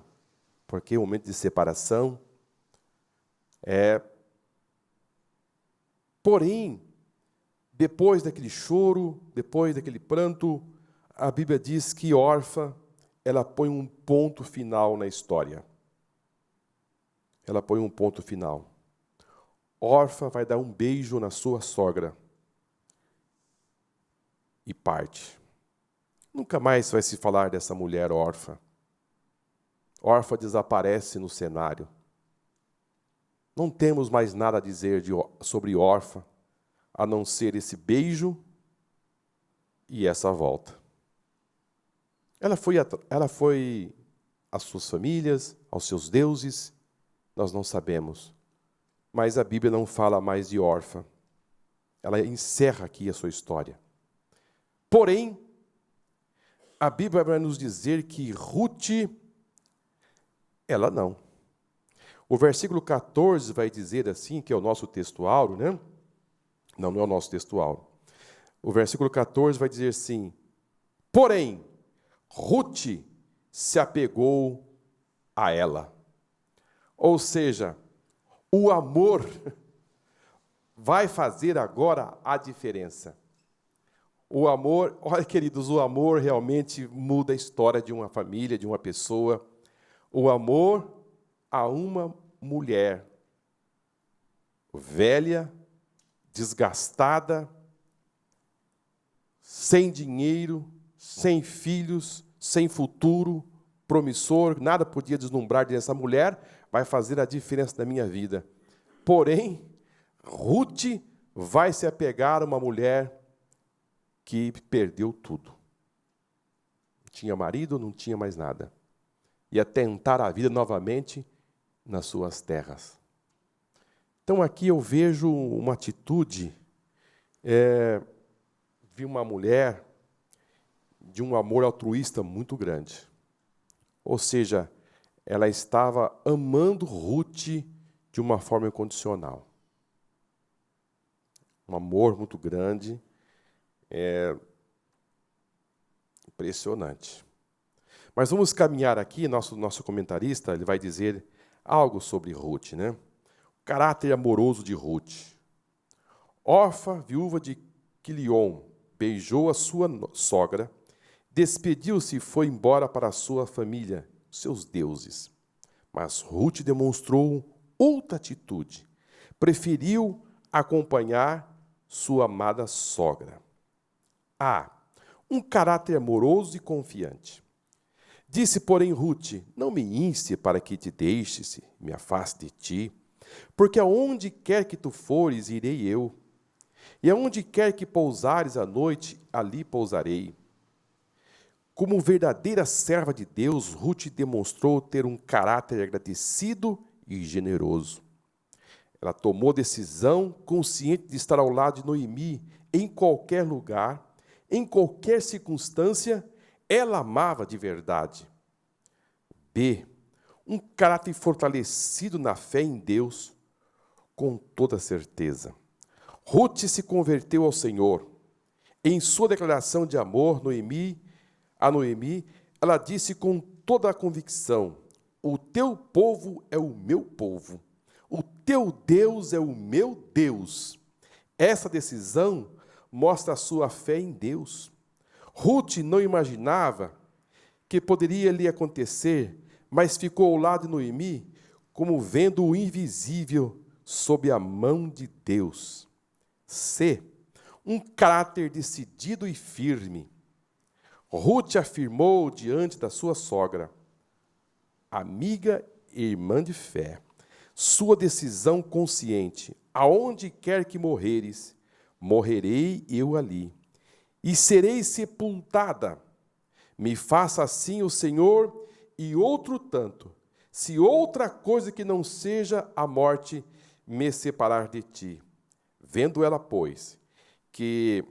porque é um momento de separação. Porém, depois daquele choro, depois daquele pranto, a Bíblia diz que Orfa, ela põe um ponto final na história. Ela põe um ponto final. Orfa vai dar um beijo na sua sogra e parte. Nunca mais vai se falar dessa mulher Orfa. Orfa desaparece no cenário. Não temos mais nada a dizer sobre Orfa, a não ser esse beijo e essa volta. Ela foi às suas famílias, aos seus deuses, nós não sabemos. Mas a Bíblia não fala mais de Orfa. Ela encerra aqui a sua história. Porém, a Bíblia vai nos dizer que Ruth, ela não. O versículo 14 vai dizer assim, que é o nosso texto áureo, né? Não é o nosso texto áureo. O versículo 14 vai dizer assim, porém, Ruth se apegou a ela. Ou seja, o amor vai fazer agora a diferença. O amor, olha, queridos, o amor realmente muda a história de uma família, de uma pessoa. O amor a uma mulher velha, desgastada, sem dinheiro, sem filhos, sem futuro, promissor, nada podia deslumbrar dessa mulher, vai fazer a diferença na minha vida. Porém, Ruth vai se apegar a uma mulher que perdeu tudo. Não tinha marido, não tinha mais nada. Ia tentar a vida novamente nas suas terras. Então aqui eu vejo uma atitude de uma mulher de um amor altruísta muito grande. Ou seja, ela estava amando Ruth de uma forma incondicional. Um amor muito grande, impressionante. Mas vamos caminhar aqui, nosso comentarista, ele vai dizer algo sobre Ruth, né? O caráter amoroso de Ruth. Orfa, viúva de Quilion, beijou a sua sogra, despediu-se e foi embora para a sua família, seus deuses. Mas Ruth demonstrou outra atitude. Preferiu acompanhar sua amada sogra. Um caráter amoroso e confiante. Disse, porém, Ruth: não me inste para que te deixes, me afaste de ti, porque aonde quer que tu fores, irei eu. E aonde quer que pousares à noite, ali pousarei. Como verdadeira serva de Deus, Ruth demonstrou ter um caráter agradecido e generoso. Ela tomou decisão consciente de estar ao lado de Noemi em qualquer lugar, em qualquer circunstância. Ela amava de verdade. Um caráter fortalecido na fé em Deus, com toda certeza. Ruth se converteu ao Senhor. Em sua declaração de amor a Noemi, ela disse com toda a convicção: o teu povo é o meu povo, o teu Deus é o meu Deus. Essa decisão mostra a sua fé em Deus. Ruth não imaginava que poderia lhe acontecer, mas ficou ao lado de Noemi, como vendo o invisível sob a mão de Deus. Um caráter decidido e firme. Ruth afirmou diante da sua sogra, amiga e irmã de fé, sua decisão consciente: aonde quer que morreres, morrerei eu ali, e serei sepultada. Me faça assim o Senhor, e outro tanto, se outra coisa que não seja a morte me separar de ti. Vendo ela, pois, de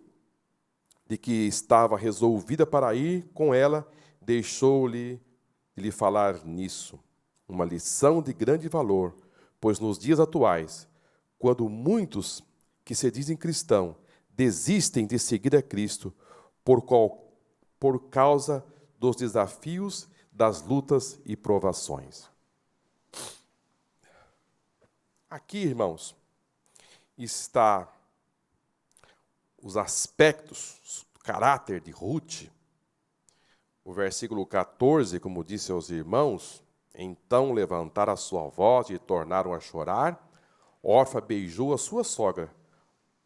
que estava resolvida para ir com ela, deixou-lhe de lhe falar nisso. Uma lição de grande valor, pois nos dias atuais, quando muitos que se dizem cristãos desistem de seguir a Cristo por causa dos desafios, das lutas e provações. Aqui, irmãos, está os aspectos do caráter de Ruth. O versículo 14, como disse aos irmãos: então levantaram a sua voz e tornaram a chorar. Orfa beijou a sua sogra,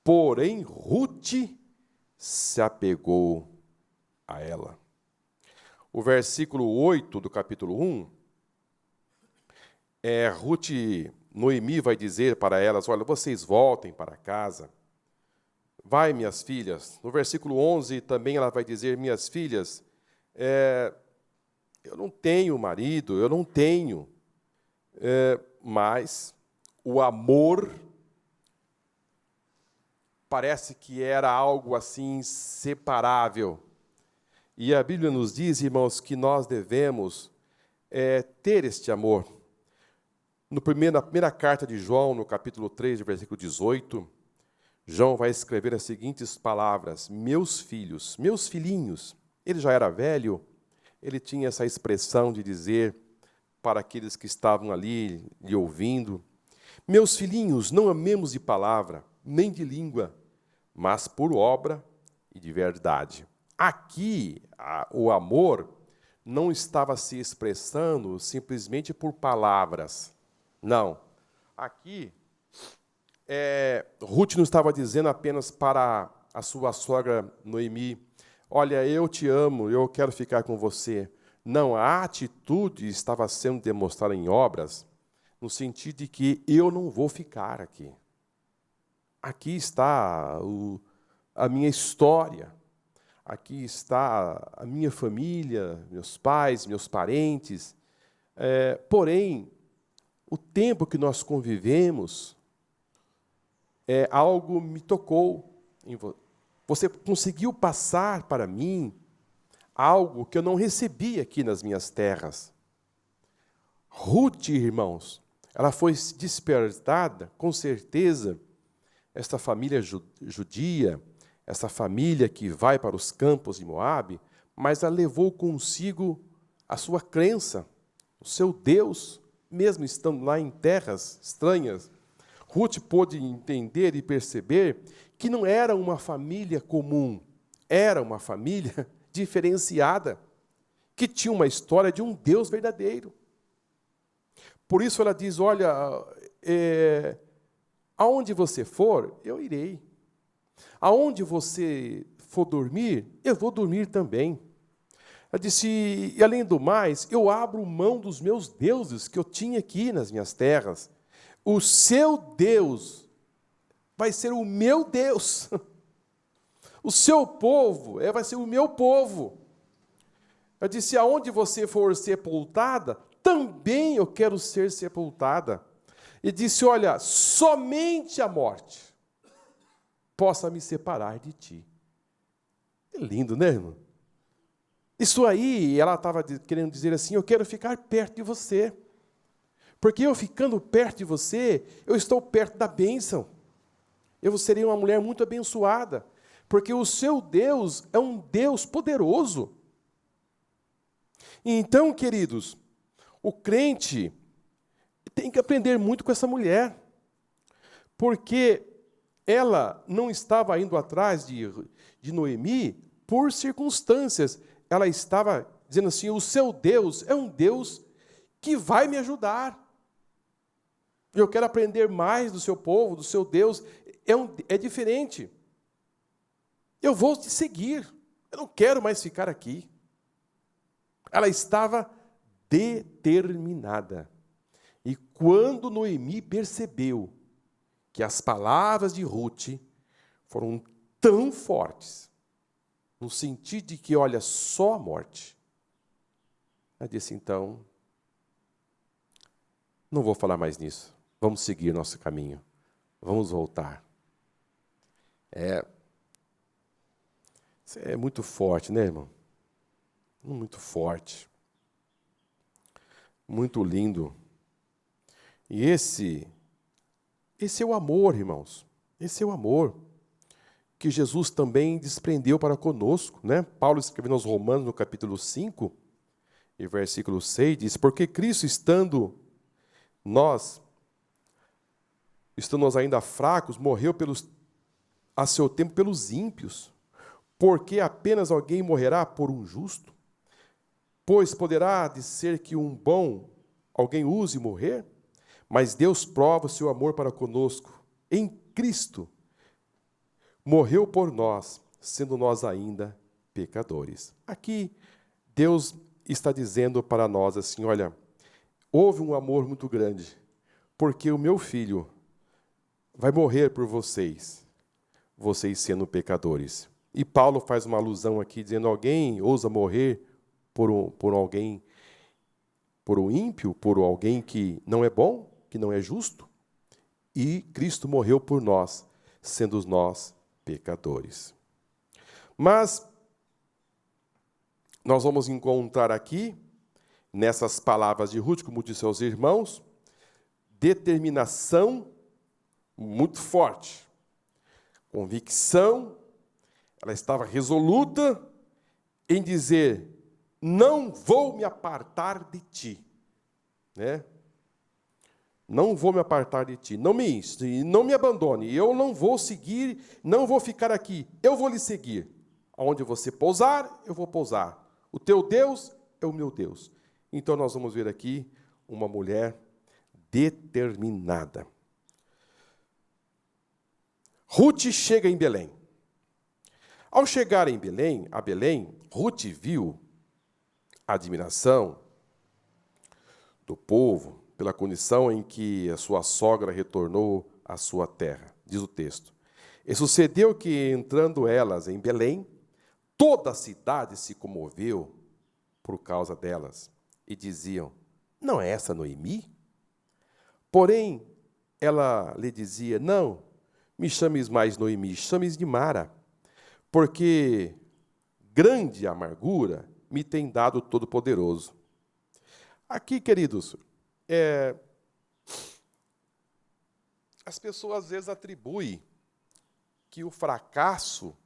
porém Ruth se apegou a ela. O versículo 8 do capítulo 1, Noemi vai dizer para elas: olha, vocês voltem para casa. Vai, minhas filhas. No versículo 11 também ela vai dizer: minhas filhas, eu não tenho marido, eu não tenho, mas o amor parece que era algo assim inseparável. E a Bíblia nos diz, irmãos, que nós devemos ter este amor. Na primeira carta de João, no capítulo 3, versículo 18, João vai escrever as seguintes palavras: meus filhos, meus filhinhos. Ele já era velho, ele tinha essa expressão de dizer para aqueles que estavam ali lhe ouvindo: meus filhinhos, não amemos de palavra, nem de língua, mas por obra e de verdade. Aqui, o amor não estava se expressando simplesmente por palavras. Não. Aqui, Ruth não estava dizendo apenas para a sua sogra Noemi: olha, eu te amo, eu quero ficar com você. Não, a atitude estava sendo demonstrada em obras, no sentido de que eu não vou ficar aqui. Aqui está a minha história. Aqui está a minha família, meus pais, meus parentes. Porém, o tempo que nós convivemos, algo me tocou. Você conseguiu passar para mim algo que eu não recebi aqui nas minhas terras. Ruth, irmãos, ela foi despertada, com certeza, esta família judia, essa família que vai para os campos de Moabe, mas ela levou consigo a sua crença, o seu Deus, mesmo estando lá em terras estranhas. Ruth pôde entender e perceber que não era uma família comum, era uma família diferenciada, que tinha uma história de um Deus verdadeiro. Por isso ela diz, olha, aonde você for, eu irei. Aonde você for dormir, eu vou dormir também. Ela disse, e além do mais, eu abro mão dos meus deuses que eu tinha aqui nas minhas terras. O seu Deus vai ser o meu Deus. O seu povo vai ser o meu povo. Ela disse, aonde você for sepultada, também eu quero ser sepultada. E disse, olha, somente a morte possa me separar de ti. É lindo, né, irmão? Isso aí, ela estava querendo dizer assim, eu quero ficar perto de você. Porque eu ficando perto de você, eu estou perto da bênção. Eu serei uma mulher muito abençoada. Porque o seu Deus é um Deus poderoso. Então, queridos, o crente tem que aprender muito com essa mulher. Porque ela não estava indo atrás de Noemi por circunstâncias. Ela estava dizendo assim, o seu Deus é um Deus que vai me ajudar. Eu quero aprender mais do seu povo, do seu Deus. É diferente. Eu vou te seguir. Eu não quero mais ficar aqui. Ela estava determinada. E quando Noemi percebeu que as palavras de Ruth foram tão fortes, no sentido de que, olha, só a morte. Ela disse, então, não vou falar mais nisso. Vamos seguir nosso caminho. Vamos voltar. Isso é muito forte, né, irmão? Muito forte. Muito lindo. E esse é o amor, irmãos. Esse é o amor que Jesus também desprendeu para conosco, né? Paulo escrevendo aos Romanos, no capítulo 5, e versículo 6, diz, porque Cristo, estando nós ainda fracos, morreu a seu tempo pelos ímpios, porque apenas alguém morrerá por um justo? Pois poderá ser que um bom alguém use morrer? Mas Deus prova o seu amor para conosco em Cristo. Morreu por nós, sendo nós ainda pecadores. Aqui, Deus está dizendo para nós assim, olha, houve um amor muito grande, porque o meu filho vai morrer por vocês sendo pecadores. E Paulo faz uma alusão aqui, dizendo, alguém ousa morrer por alguém, por um ímpio, por alguém que não é bom, que não é justo? E Cristo morreu por nós, sendo nós pecadores. Mas nós vamos encontrar aqui, nessas palavras de Ruth, como disse aos irmãos, determinação muito forte, convicção. Ela estava resoluta em dizer, não vou me apartar de ti, né? Não vou me apartar de ti, não me abandone, eu não vou seguir, não vou ficar aqui, eu vou lhe seguir. Aonde você pousar, eu vou pousar. O teu Deus é o meu Deus. Então nós vamos ver aqui uma mulher determinada. Ruth chega em Belém. Ao chegar a Belém, Ruth viu a admiração do povo pela condição em que a sua sogra retornou à sua terra, diz o texto. E sucedeu que, entrando elas em Belém, toda a cidade se comoveu por causa delas, e diziam, não é essa Noemi? Porém, ela lhe dizia, não, me chames mais Noemi, chames de Mara, porque grande amargura me tem dado o Todo-Poderoso. Aqui, queridos, as pessoas às vezes atribuem que o fracasso,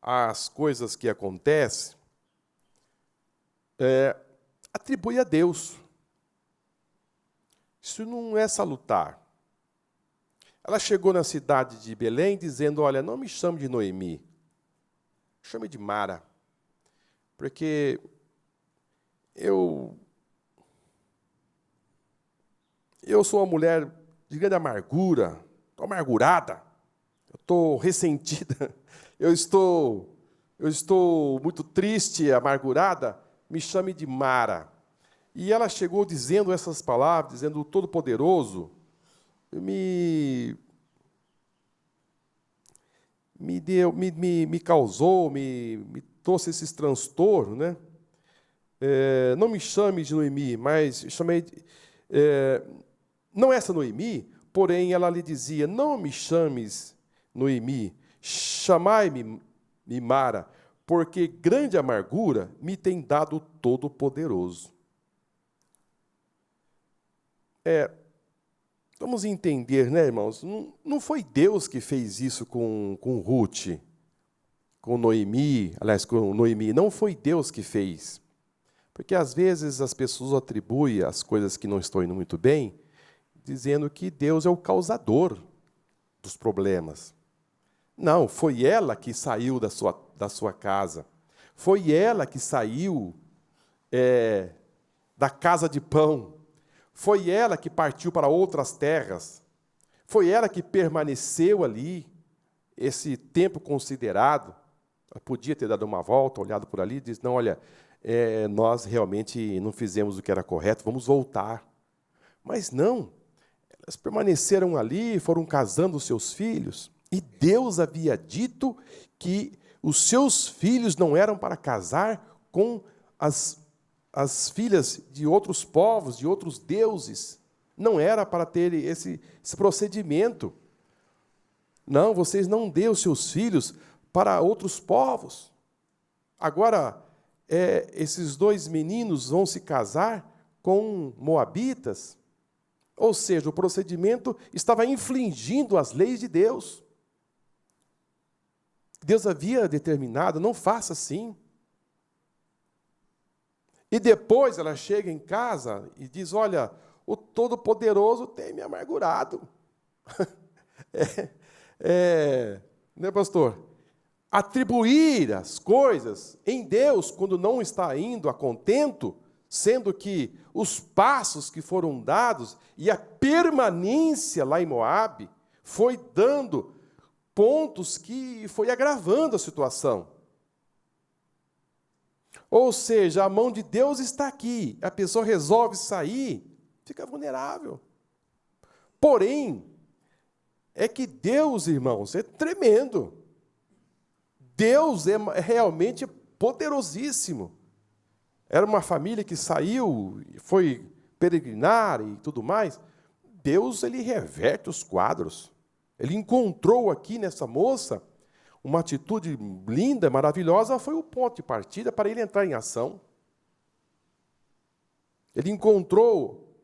as coisas que acontecem, atribui a Deus. Isso não é salutar. ela chegou na cidade de Belém dizendo, olha, não me chame de Noemi, chame de Mara, porque eu sou uma mulher de grande amargura, estou amargurada, eu estou ressentida, eu estou muito triste, amargurada, me chame de Mara. E ela chegou dizendo essas palavras, dizendo, o Todo-Poderoso me causou, me trouxe esses transtornos, né? Não me chame de Noemi, mas chamei não essa Noemi, porém ela lhe dizia, não me chames Noemi, chamai-me Mara, porque grande amargura me tem dado o Todo-Poderoso. Vamos entender, né, irmãos? Não foi Deus que fez isso com Ruth, com Noemi, não foi Deus que fez. Porque, às vezes, as pessoas atribuem as coisas que não estão indo muito bem, dizendo que Deus é o causador dos problemas. Não, foi ela que saiu da sua casa. Foi ela que saiu da casa de pão. Foi ela que partiu para outras terras. Foi ela que permaneceu ali, esse tempo considerado. Ela podia ter dado uma volta, olhado por ali e disse, não, olha, nós realmente não fizemos o que era correto, vamos voltar. Mas não, elas permaneceram ali, foram casando os seus filhos, e Deus havia dito que os seus filhos não eram para casar com as filhas de outros povos, de outros deuses. Não era para ter esse procedimento. Não, vocês não dêem os seus filhos para outros povos. Agora, esses dois meninos vão se casar com moabitas, ou seja, o procedimento estava infringindo as leis de Deus. Deus havia determinado, não faça assim. E depois ela chega em casa e diz, olha, o Todo-Poderoso tem me amargurado. Né, pastor? Atribuir as coisas em Deus quando não está indo a contento, sendo que os passos que foram dados e a permanência lá em Moabe foi dando pontos que foi agravando a situação. Ou seja, a mão de Deus está aqui, a pessoa resolve sair, fica vulnerável. Porém, é que Deus, irmãos, é tremendo. Deus é realmente poderosíssimo. Era uma família que saiu, foi peregrinar e tudo mais. Deus, ele reverte os quadros. Ele encontrou aqui nessa moça uma atitude linda, maravilhosa, foi o ponto de partida para ele entrar em ação. Ele encontrou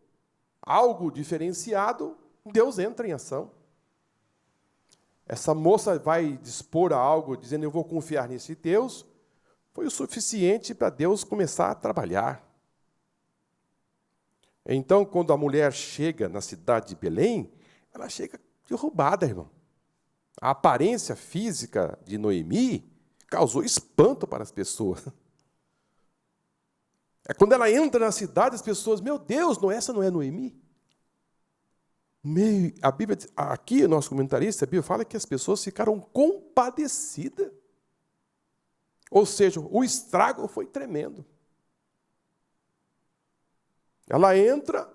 algo diferenciado, Deus entra em ação. Essa moça vai dispor a algo, dizendo, eu vou confiar nesse Deus, foi o suficiente para Deus começar a trabalhar. Então, quando a mulher chega na cidade de Belém, ela chega derrubada, irmão. A aparência física de Noemi causou espanto para as pessoas. Quando ela entra na cidade, as pessoas, meu Deus, essa não é Noemi? A Bíblia, aqui o nosso comentarista, a Bíblia fala que as pessoas ficaram compadecidas. Ou seja, o estrago foi tremendo. Ela entra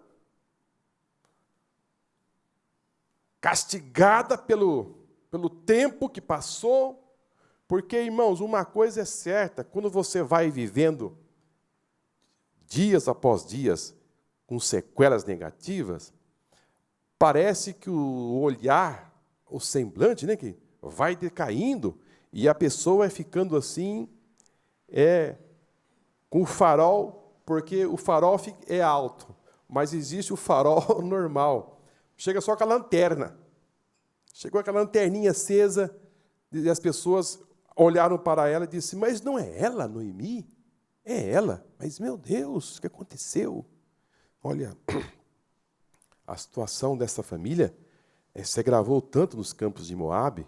castigada pelo tempo que passou, porque, irmãos, uma coisa é certa, quando você vai vivendo dias após dias com sequelas negativas, parece que o olhar, o semblante, né, que vai decaindo, e a pessoa vai ficando assim, com o farol, porque o farol é alto, mas existe o farol normal. Chega só com a lanterna. Chegou aquela lanterninha acesa, e as pessoas olharam para ela e disseram, mas não é ela, Noemi? É ela. Mas, meu Deus, o que aconteceu? Olha, a situação dessa família se agravou tanto nos campos de Moabe,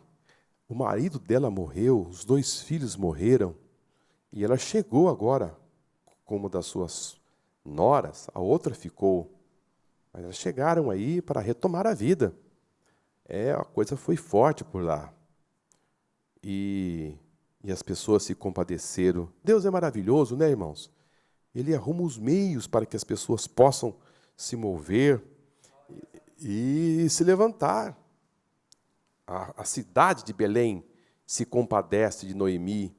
o marido dela morreu, os 2 filhos morreram, e ela chegou agora com uma das suas noras, a outra ficou. Mas elas chegaram aí para retomar a vida. A coisa foi forte por lá. E as pessoas se compadeceram. Deus é maravilhoso, né, irmãos? Ele arruma os meios para que as pessoas possam se mover e se levantar. A cidade de Belém se compadece de Noemi,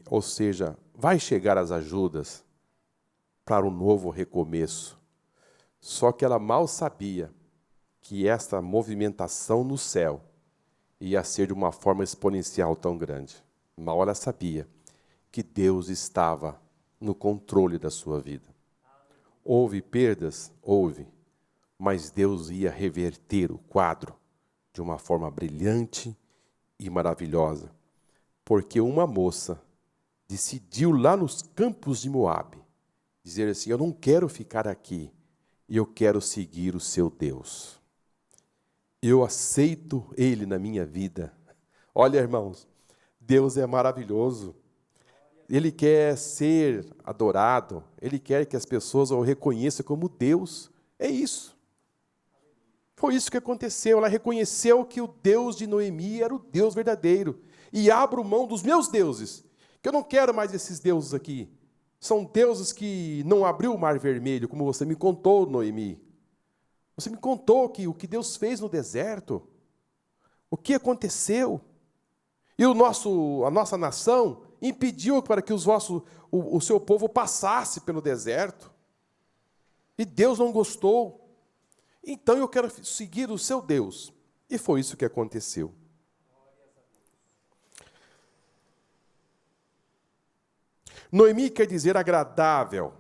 ou seja, vai chegar as ajudas para um novo recomeço. Só que ela mal sabia que essa movimentação no céu ia ser de uma forma exponencial tão grande. Mal ela sabia que Deus estava no controle da sua vida. Houve perdas? Houve. Mas Deus ia reverter o quadro de uma forma brilhante e maravilhosa. Porque uma moça decidiu lá nos campos de Moabe dizer assim: eu não quero ficar aqui, eu quero seguir o seu Deus. Eu aceito Ele na minha vida. Olha, irmãos, Deus é maravilhoso. Ele quer ser adorado. Ele quer que as pessoas o reconheçam como Deus. É isso. Foi isso que aconteceu. Ela reconheceu que o Deus de Noemi era o Deus verdadeiro. E abro mão dos meus deuses, que eu não quero mais esses deuses aqui. São deuses que não abriu o mar vermelho, como você me contou, Noemi. Você me contou que o que Deus fez no deserto, o que aconteceu. E a nossa nação impediu para que o seu povo passasse pelo deserto. E Deus não gostou. Então eu quero seguir o seu Deus. E foi isso que aconteceu. Noemi quer dizer agradável,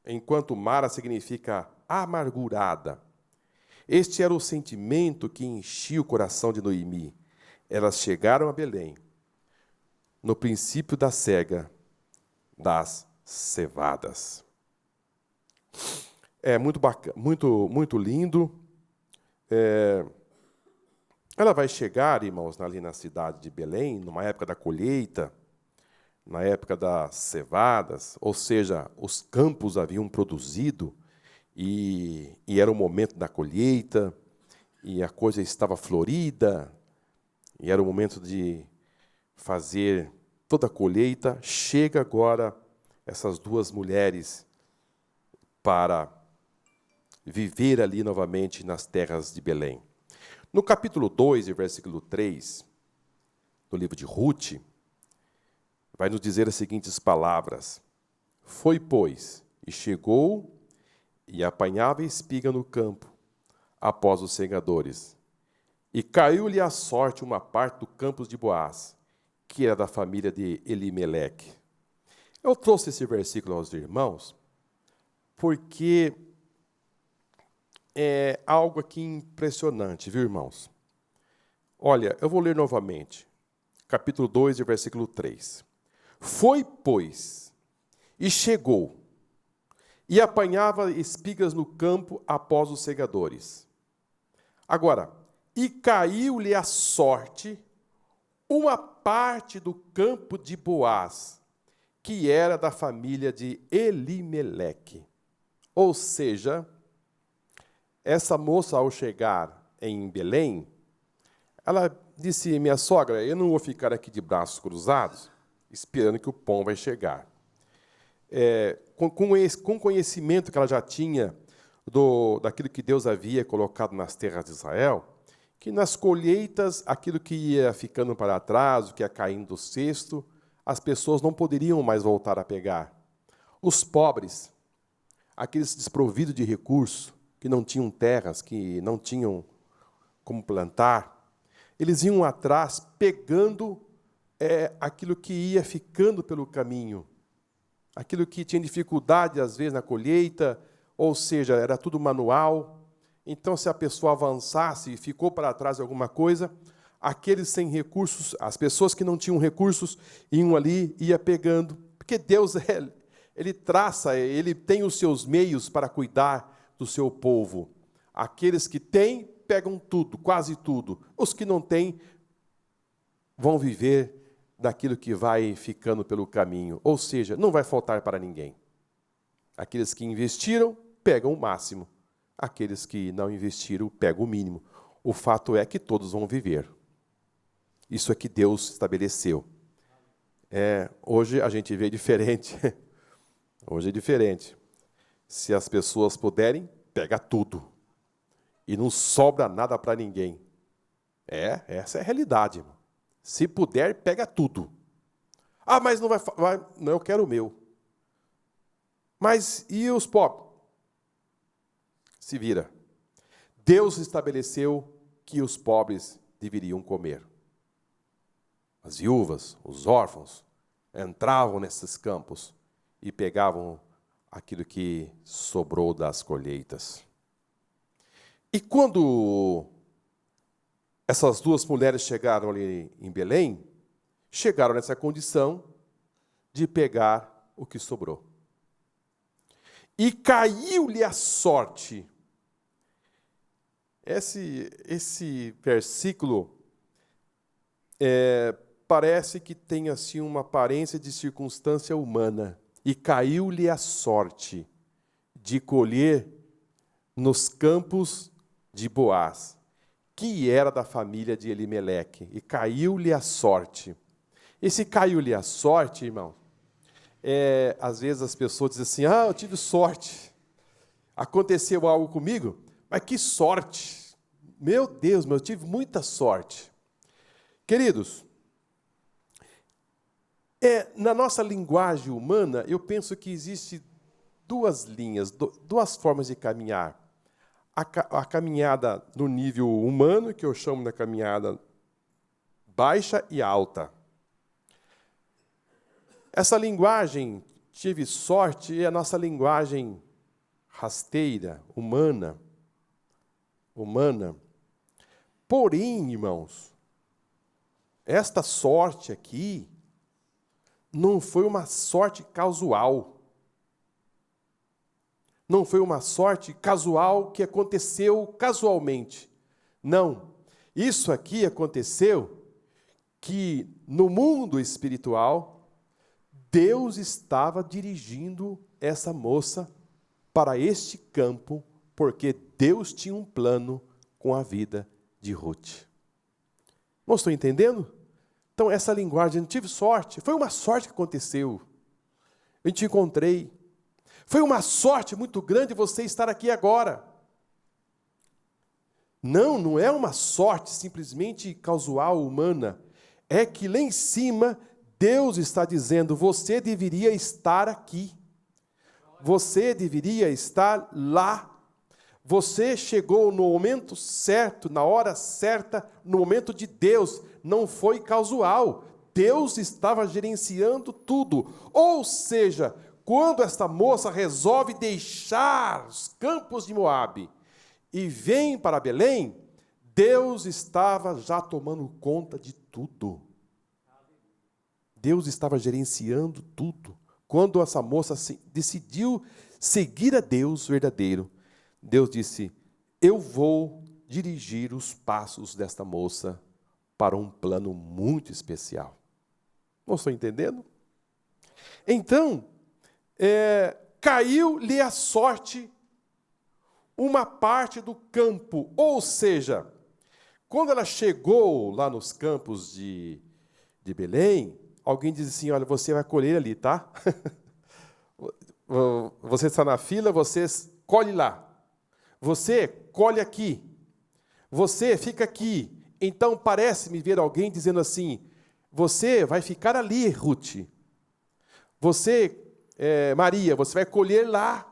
enquanto Mara significa amargurada. Este era o sentimento que enchia o coração de Noemi. Elas chegaram a Belém, no princípio da cega das cevadas. É muito bacana, muito lindo. Ela vai chegar, irmãos, ali na cidade de Belém, numa época da colheita, na época das cevadas, ou seja, os campos haviam produzido e era o momento da colheita, e a coisa estava florida, e era o momento de fazer toda a colheita. Chega agora essas 2 mulheres para viver ali novamente nas terras de Belém. No capítulo 2, versículo 3, do livro de Ruth, vai nos dizer as seguintes palavras: foi, pois, e chegou e apanhava espiga no campo, após os segadores. E caiu-lhe à sorte uma parte do campos de Boaz, que era da família de Elimeleque. Eu trouxe esse versículo aos irmãos, porque é algo aqui impressionante, viu, irmãos? Olha, eu vou ler novamente. Capítulo 2, versículo 3. Foi, pois, e chegou, e apanhava espigas no campo após os segadores. Agora, e caiu-lhe a sorte uma parte do campo de Boaz, que era da família de Elimeleque. Ou seja, essa moça, ao chegar em Belém, ela disse: minha sogra, eu não vou ficar aqui de braços cruzados, esperando que o pão vai chegar. Com conhecimento que ela já tinha daquilo que Deus havia colocado nas terras de Israel, que nas colheitas, aquilo que ia ficando para trás, o que ia caindo do cesto, as pessoas não poderiam mais voltar a pegar. Os pobres, aqueles desprovidos de recursos, que não tinham terras, que não tinham como plantar, eles iam atrás pegando aquilo que ia ficando pelo caminho, aquilo que tinha dificuldade, às vezes, na colheita, ou seja, era tudo manual. Então, se a pessoa avançasse e ficou para trás alguma coisa, aqueles sem recursos, as pessoas que não tinham recursos, iam ali, ia pegando. Porque Deus, Ele traça, Ele tem os seus meios para cuidar do seu povo. Aqueles que têm, pegam tudo, quase tudo. Os que não têm vão viver daquilo que vai ficando pelo caminho. Ou seja, não vai faltar para ninguém. Aqueles que investiram, pegam o máximo. Aqueles que não investiram, pegam o mínimo. O fato é que todos vão viver. Isso é que Deus estabeleceu. Hoje a gente vê diferente. Hoje é diferente. Se as pessoas puderem, pega tudo. E não sobra nada para ninguém. Essa é a realidade. Irmão. Se puder, pega tudo. Ah, mas não vai... Não, eu quero o meu. Mas e os pobres? Se vira. Deus estabeleceu que os pobres deveriam comer. As viúvas, os órfãos, entravam nesses campos e pegavam aquilo que sobrou das colheitas. E quando essas duas mulheres chegaram ali em Belém, chegaram nessa condição de pegar o que sobrou. E caiu-lhe a sorte. Esse versículo parece que tem assim uma aparência de circunstância humana. E caiu-lhe a sorte de colher nos campos de Boaz, que era da família de Elimeleque. E caiu-lhe a sorte. Esse caiu-lhe a sorte, irmão, às vezes as pessoas dizem assim, eu tive sorte. Aconteceu algo comigo, mas que sorte. Meu Deus, eu tive muita sorte. Queridos, na nossa linguagem humana, eu penso que existe duas linhas, duas formas de caminhar. A caminhada no nível humano, que eu chamo da caminhada baixa e alta. Essa linguagem, tive sorte, é a nossa linguagem rasteira, humana. Porém, irmãos, esta sorte aqui não foi uma sorte casual. Não foi uma sorte casual que aconteceu casualmente. Não. Isso aqui aconteceu que no mundo espiritual, Deus estava dirigindo essa moça para este campo, porque Deus tinha um plano com a vida de Ruth. Não estou entendendo? Então, essa linguagem, não tive sorte, foi uma sorte que aconteceu. Eu te encontrei. Foi uma sorte muito grande você estar aqui agora. Não é uma sorte simplesmente casual, humana. É que lá em cima, Deus está dizendo, você deveria estar aqui. Você deveria estar lá. Você chegou no momento certo, na hora certa, no momento de Deus. Não foi casual. Deus estava gerenciando tudo. Ou seja, quando esta moça resolve deixar os campos de Moabe e vem para Belém, Deus estava já tomando conta de tudo. Deus estava gerenciando tudo. Quando essa moça decidiu seguir a Deus verdadeiro, Deus disse, eu vou dirigir os passos desta moça para um plano muito especial. Não estou entendendo? Então, caiu-lhe a sorte uma parte do campo. Ou seja, quando ela chegou lá nos campos de Belém, alguém diz assim, olha, você vai colher ali, tá? Você está na fila, você colhe lá. Você colhe aqui. Você fica aqui. Então, parece-me ver alguém dizendo assim, você vai ficar ali, Ruth. Você, Maria, você vai colher lá.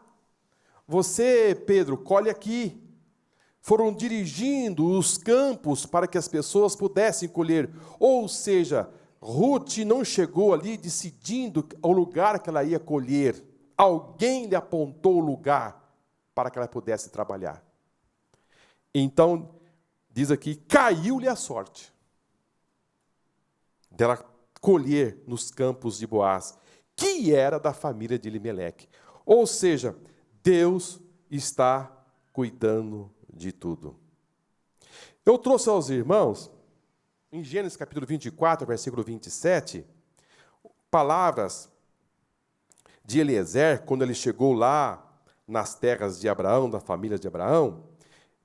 Você, Pedro, colhe aqui. Foram dirigindo os campos para que as pessoas pudessem colher. Ou seja, Ruth não chegou ali decidindo o lugar que ela ia colher. Alguém lhe apontou o lugar para que ela pudesse trabalhar. Então, diz aqui, caiu-lhe a sorte dela colher nos campos de Boaz, que era da família de Elimeleque. Ou seja, Deus está cuidando de tudo. Eu trouxe aos irmãos, em Gênesis capítulo 24, versículo 27, palavras de Eliezer, quando ele chegou lá nas terras de Abraão, da família de Abraão.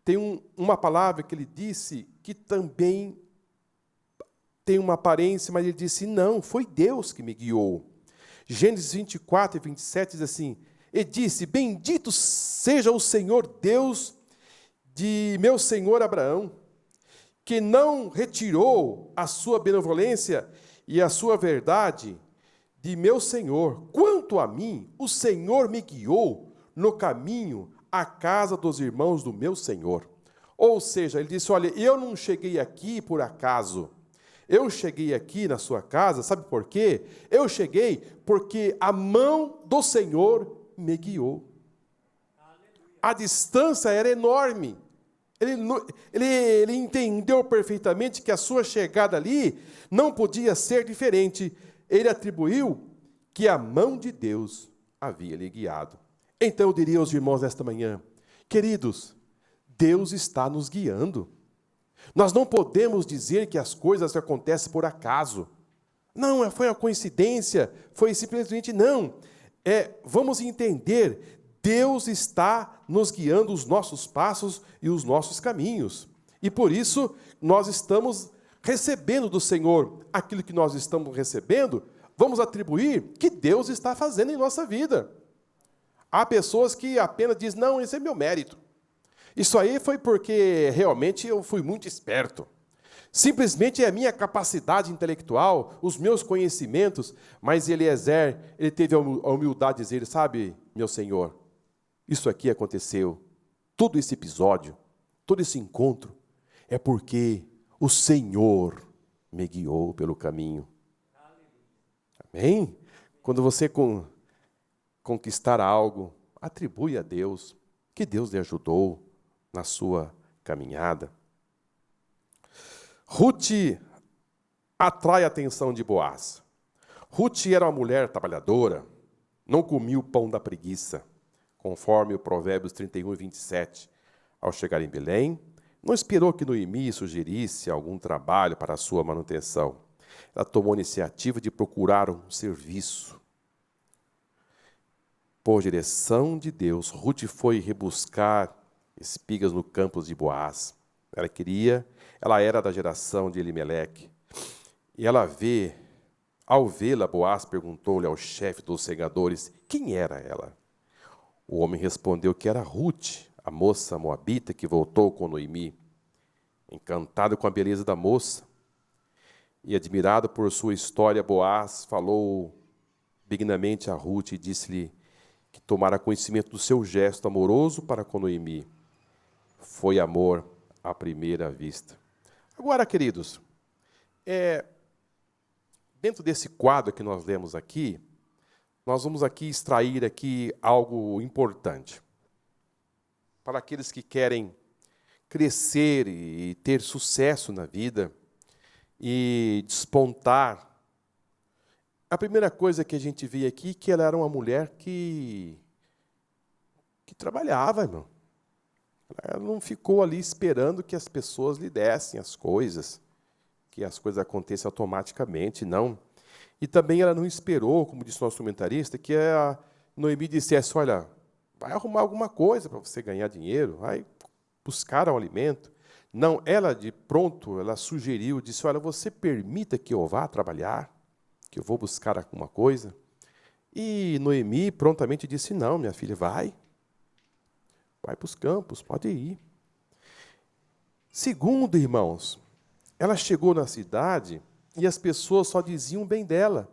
Tem uma palavra que ele disse que também tem uma aparência, mas ele disse, não, foi Deus que me guiou. Gênesis 24 e 27 diz assim, e disse, bendito seja o Senhor Deus de meu senhor Abraão, que não retirou a sua benevolência e a sua verdade de meu senhor. Quanto a mim, o Senhor me guiou no caminho à casa dos irmãos do meu senhor. Ou seja, ele disse, olha, eu não cheguei aqui por acaso. Eu cheguei aqui na sua casa, sabe por quê? Eu cheguei porque a mão do Senhor me guiou. A distância era enorme. Ele entendeu perfeitamente que a sua chegada ali não podia ser diferente. Ele atribuiu que a mão de Deus havia lhe guiado. Então eu diria aos irmãos nesta manhã, queridos, Deus está nos guiando. Nós não podemos dizer que as coisas acontecem por acaso. Não, foi uma coincidência, foi simplesmente não. Vamos entender, Deus está nos guiando os nossos passos e os nossos caminhos. E por isso, nós estamos recebendo do Senhor aquilo que nós estamos recebendo, vamos atribuir que Deus está fazendo em nossa vida. Há pessoas que apenas dizem, não, esse é meu mérito. Isso aí foi porque realmente eu fui muito esperto. Simplesmente é a minha capacidade intelectual, os meus conhecimentos, mas Eliezer, ele teve a humildade de dizer, sabe, meu Senhor, isso aqui aconteceu, todo esse episódio, todo esse encontro, é porque o Senhor me guiou pelo caminho. Amém? Quando você conquistar algo, atribui a Deus, que Deus lhe ajudou na sua caminhada. Ruth atrai a atenção de Boaz. Ruth era uma mulher trabalhadora, não comia o pão da preguiça, conforme o Provérbios 31 e 27. Ao chegar em Belém, não esperou que Noemi sugerisse algum trabalho para a sua manutenção. Ela tomou a iniciativa de procurar um serviço. Por direção de Deus, Ruth foi rebuscar espigas no campo de Boaz. Ela era da geração de Elimeleque. E ao vê-la, Boaz perguntou-lhe ao chefe dos segadores, quem era ela? O homem respondeu que era Ruth, a moça moabita que voltou com Noemi. Encantado com a beleza da moça e admirado por sua história, Boaz falou benignamente a Ruth e disse-lhe que tomara conhecimento do seu gesto amoroso para com Noemi. Foi amor à primeira vista. Agora, queridos, dentro desse quadro que nós lemos aqui, nós vamos aqui extrair aqui algo importante. Para aqueles que querem crescer e ter sucesso na vida e despontar, a primeira coisa que a gente vê aqui é que ela era uma mulher que trabalhava, irmão. Ela não ficou ali esperando que as pessoas lhe dessem as coisas, que as coisas acontecem automaticamente, não. E também ela não esperou, como disse o nosso comentarista, que a Noemi dissesse, olha, vai arrumar alguma coisa para você ganhar dinheiro, vai buscar um alimento. Não, ela de pronto, ela sugeriu, disse, olha, você permita que eu vá trabalhar, que eu vou buscar alguma coisa. E Noemi prontamente disse, não, minha filha, vai para os campos, pode ir. Segundo, irmãos, ela chegou na cidade e as pessoas só diziam bem dela,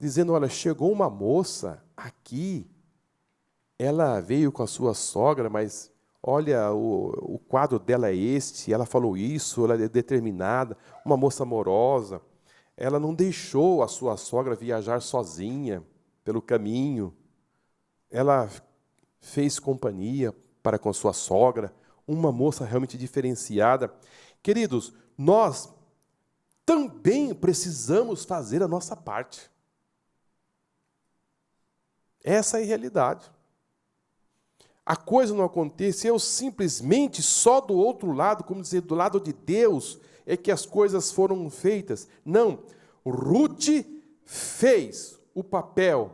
dizendo, olha, chegou uma moça aqui, ela veio com a sua sogra, mas olha, o quadro dela é este, ela falou isso, ela é determinada, uma moça amorosa, ela não deixou a sua sogra viajar sozinha pelo caminho, ela fez companhia para com sua sogra, uma moça realmente diferenciada. Queridos, nós também precisamos fazer a nossa parte. Essa é a realidade. A coisa não aconteceu simplesmente só do outro lado, como dizer, do lado de Deus, é que as coisas foram feitas. Não, Ruth fez o papel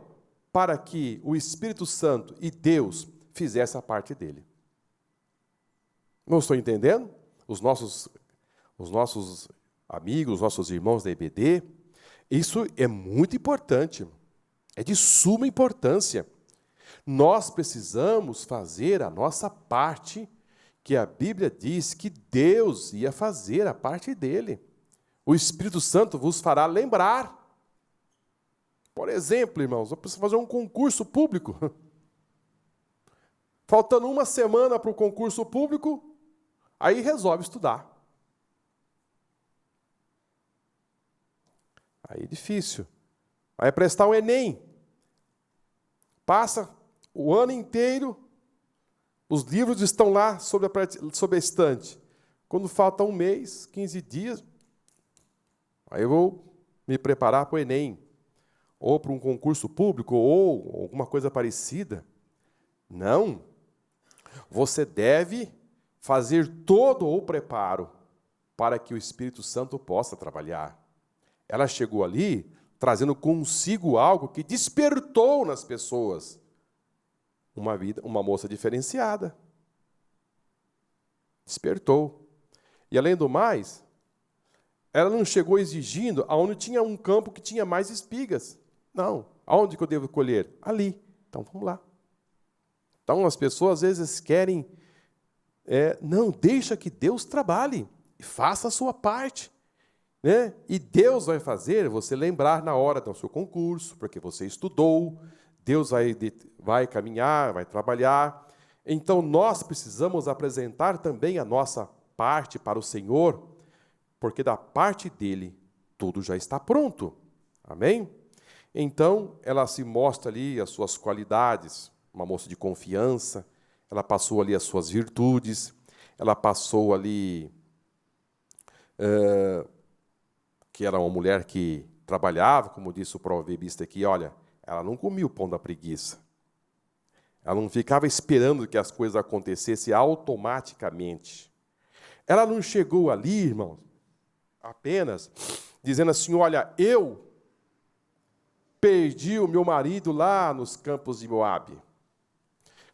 para que o Espírito Santo e Deus fizessem a parte dele. Não estou entendendo? Os nossos amigos, os nossos irmãos da EBD, isso é muito importante, é de suma importância. Nós precisamos fazer a nossa parte, que a Bíblia diz que Deus ia fazer a parte dele. O Espírito Santo vos fará lembrar. Por exemplo, irmãos, eu preciso fazer um concurso público. Faltando uma semana para o concurso público, aí resolve estudar. Aí é difícil. Vai prestar o Enem. Passa o ano inteiro, os livros estão lá sobre a estante. Quando falta um mês, 15 dias, aí eu vou me preparar para o Enem, ou para um concurso público, ou alguma coisa parecida. Não. Você deve fazer todo o preparo para que o Espírito Santo possa trabalhar. Ela chegou ali trazendo consigo algo que despertou nas pessoas uma moça diferenciada. Despertou. E, além do mais, ela não chegou exigindo aonde tinha um campo que tinha mais espigas. Não. Aonde que eu devo colher? Ali. Então, vamos lá. Então, as pessoas, às vezes, querem... não, deixa que Deus trabalhe. E faça a sua parte. Né? E Deus vai fazer você lembrar na hora do seu concurso, porque você estudou. Deus vai caminhar, vai trabalhar. Então, nós precisamos apresentar também a nossa parte para o Senhor, porque da parte dele, tudo já está pronto. Amém? Então, ela se mostra ali as suas qualidades, uma moça de confiança, ela passou ali as suas virtudes, ela passou ali, que era uma mulher que trabalhava, como disse o proverbista aqui, olha, ela não comia o pão da preguiça. Ela não ficava esperando que as coisas acontecessem automaticamente. Ela não chegou ali, irmãos, apenas dizendo assim, olha, eu perdi o meu marido lá nos campos de Moabe.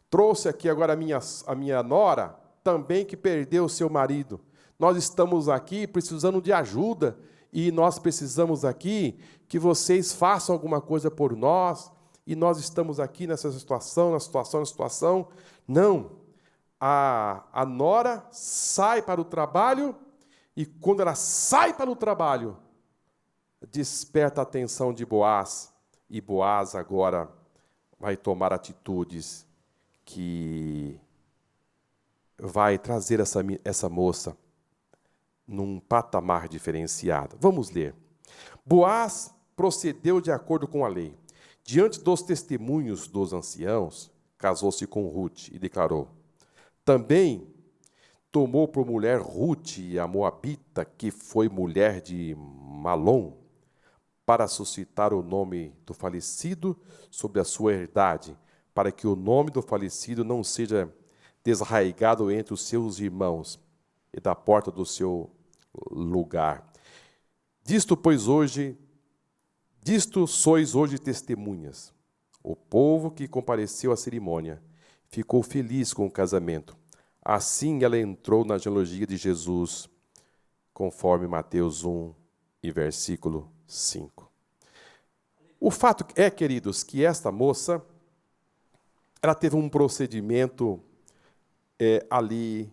Trouxe aqui agora a minha nora, também que perdeu o seu marido. Nós estamos aqui precisando de ajuda, e nós precisamos aqui que vocês façam alguma coisa por nós, e nós estamos aqui nessa situação, na situação. Não. A nora sai para o trabalho, e quando ela sai para o trabalho, desperta a atenção de Boaz, e Boaz agora vai tomar atitudes que vai trazer essa moça num patamar diferenciado. Vamos ler. Boaz procedeu de acordo com a lei. Diante dos testemunhos dos anciãos, casou-se com Ruth e declarou: também tomou por mulher Ruth, a moabita, que foi mulher de Malom, para suscitar o nome do falecido sobre a sua herdade, para que o nome do falecido não seja desarraigado entre os seus irmãos e da porta do seu lugar. Disto sois hoje testemunhas. O povo que compareceu à cerimônia ficou feliz com o casamento. Assim ela entrou na genealogia de Jesus, conforme Mateus 1 e versículo 5. O fato é, queridos, que esta moça, ela teve um procedimento ali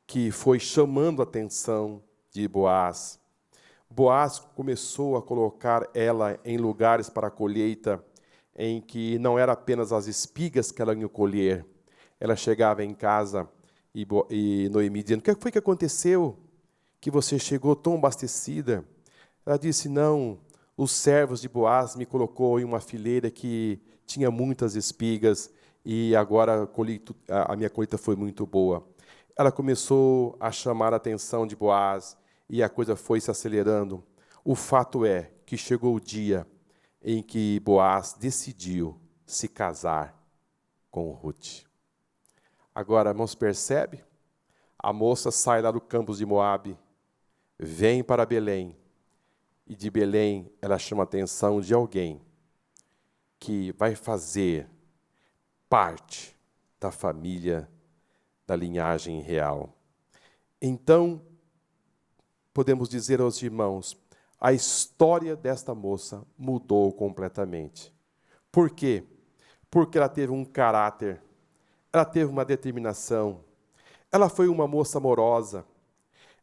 que foi chamando a atenção de Boaz. Boaz começou a colocar ela em lugares para a colheita, em que não era apenas as espigas que ela ia colher. Ela chegava em casa e Noemi dizendo: o que foi que aconteceu? Que você chegou tão abastecida? Ela disse: não, os servos de Boaz me colocou em uma fileira que tinha muitas espigas e agora a minha colheita foi muito boa. Ela começou a chamar a atenção de Boaz e a coisa foi se acelerando. O fato é que chegou o dia em que Boaz decidiu se casar com Ruth. Agora, irmãos, percebe? A moça sai lá do campos de Moabe, vem para Belém, e de Belém ela chama a atenção de alguém que vai fazer parte da família, da linhagem real. Então, podemos dizer aos irmãos, a história desta moça mudou completamente. Por quê? Porque ela teve um caráter, ela teve uma determinação, ela foi uma moça amorosa,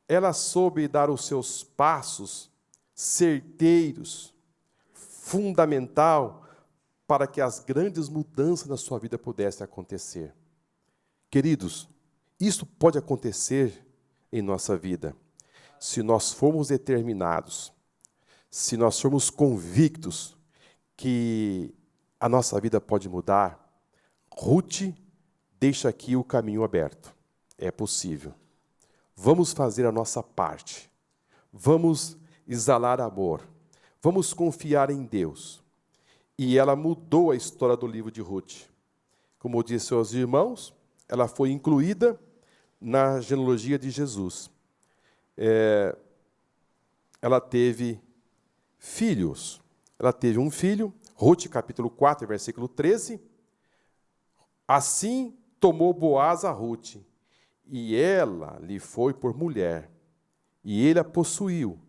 ela soube dar os seus passos certeiros, fundamental, para que as grandes mudanças na sua vida pudessem acontecer. Queridos, isso pode acontecer em nossa vida, se nós formos determinados, se nós formos convictos que a nossa vida pode mudar. Ruth deixa aqui o caminho aberto. É possível. Vamos fazer a nossa parte. Vamos exalar amor. Vamos confiar em Deus. E ela mudou a história do livro de Ruth. Como eu disse aos irmãos, ela foi incluída na genealogia de Jesus. Ela teve filhos. Ela teve um filho, Ruth, capítulo 4, versículo 13. Assim tomou Boaz a Ruth, e ela lhe foi por mulher, e ele a possuiu,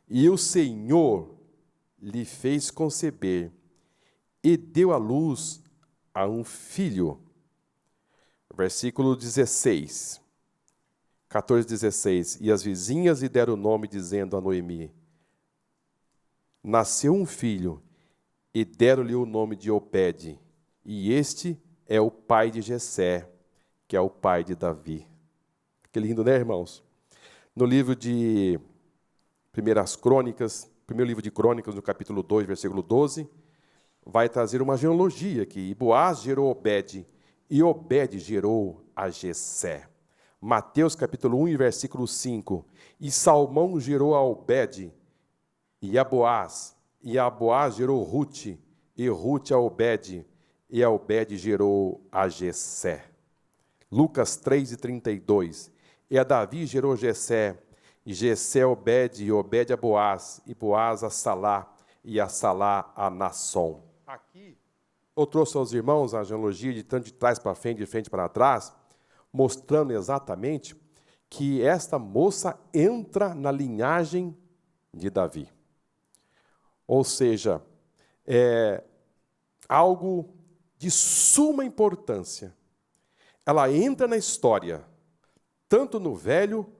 e o Senhor lhe fez conceber, e deu à luz a um filho. Versículo 16, 14, 16. E as vizinhas lhe deram o nome, dizendo a Noemi: nasceu um filho, e deram-lhe o nome de Obed, e este é o pai de Jessé, que é o pai de Davi. Que lindo, né, irmãos? No livro de primeiro livro de Crônicas, no capítulo 2, versículo 12, vai trazer uma genealogia aqui. E Boaz gerou Obed, e Obed gerou a Jessé. Mateus, capítulo 1, versículo 5. E Salmão gerou a Obed, e a Boaz gerou Ruth, e Ruth a Obed, e a Obed gerou a Jessé. Lucas 3, 32. E a Davi gerou Jessé, e Jessé a Obed, e Obed a Boaz, e Boaz a Salá, e a Salá a Nasson. Aqui, eu trouxe aos irmãos a genealogia de tanto de trás para frente, de frente para trás, mostrando exatamente que esta moça entra na linhagem de Davi. Ou seja, é algo de suma importância. Ela entra na história, tanto no Velho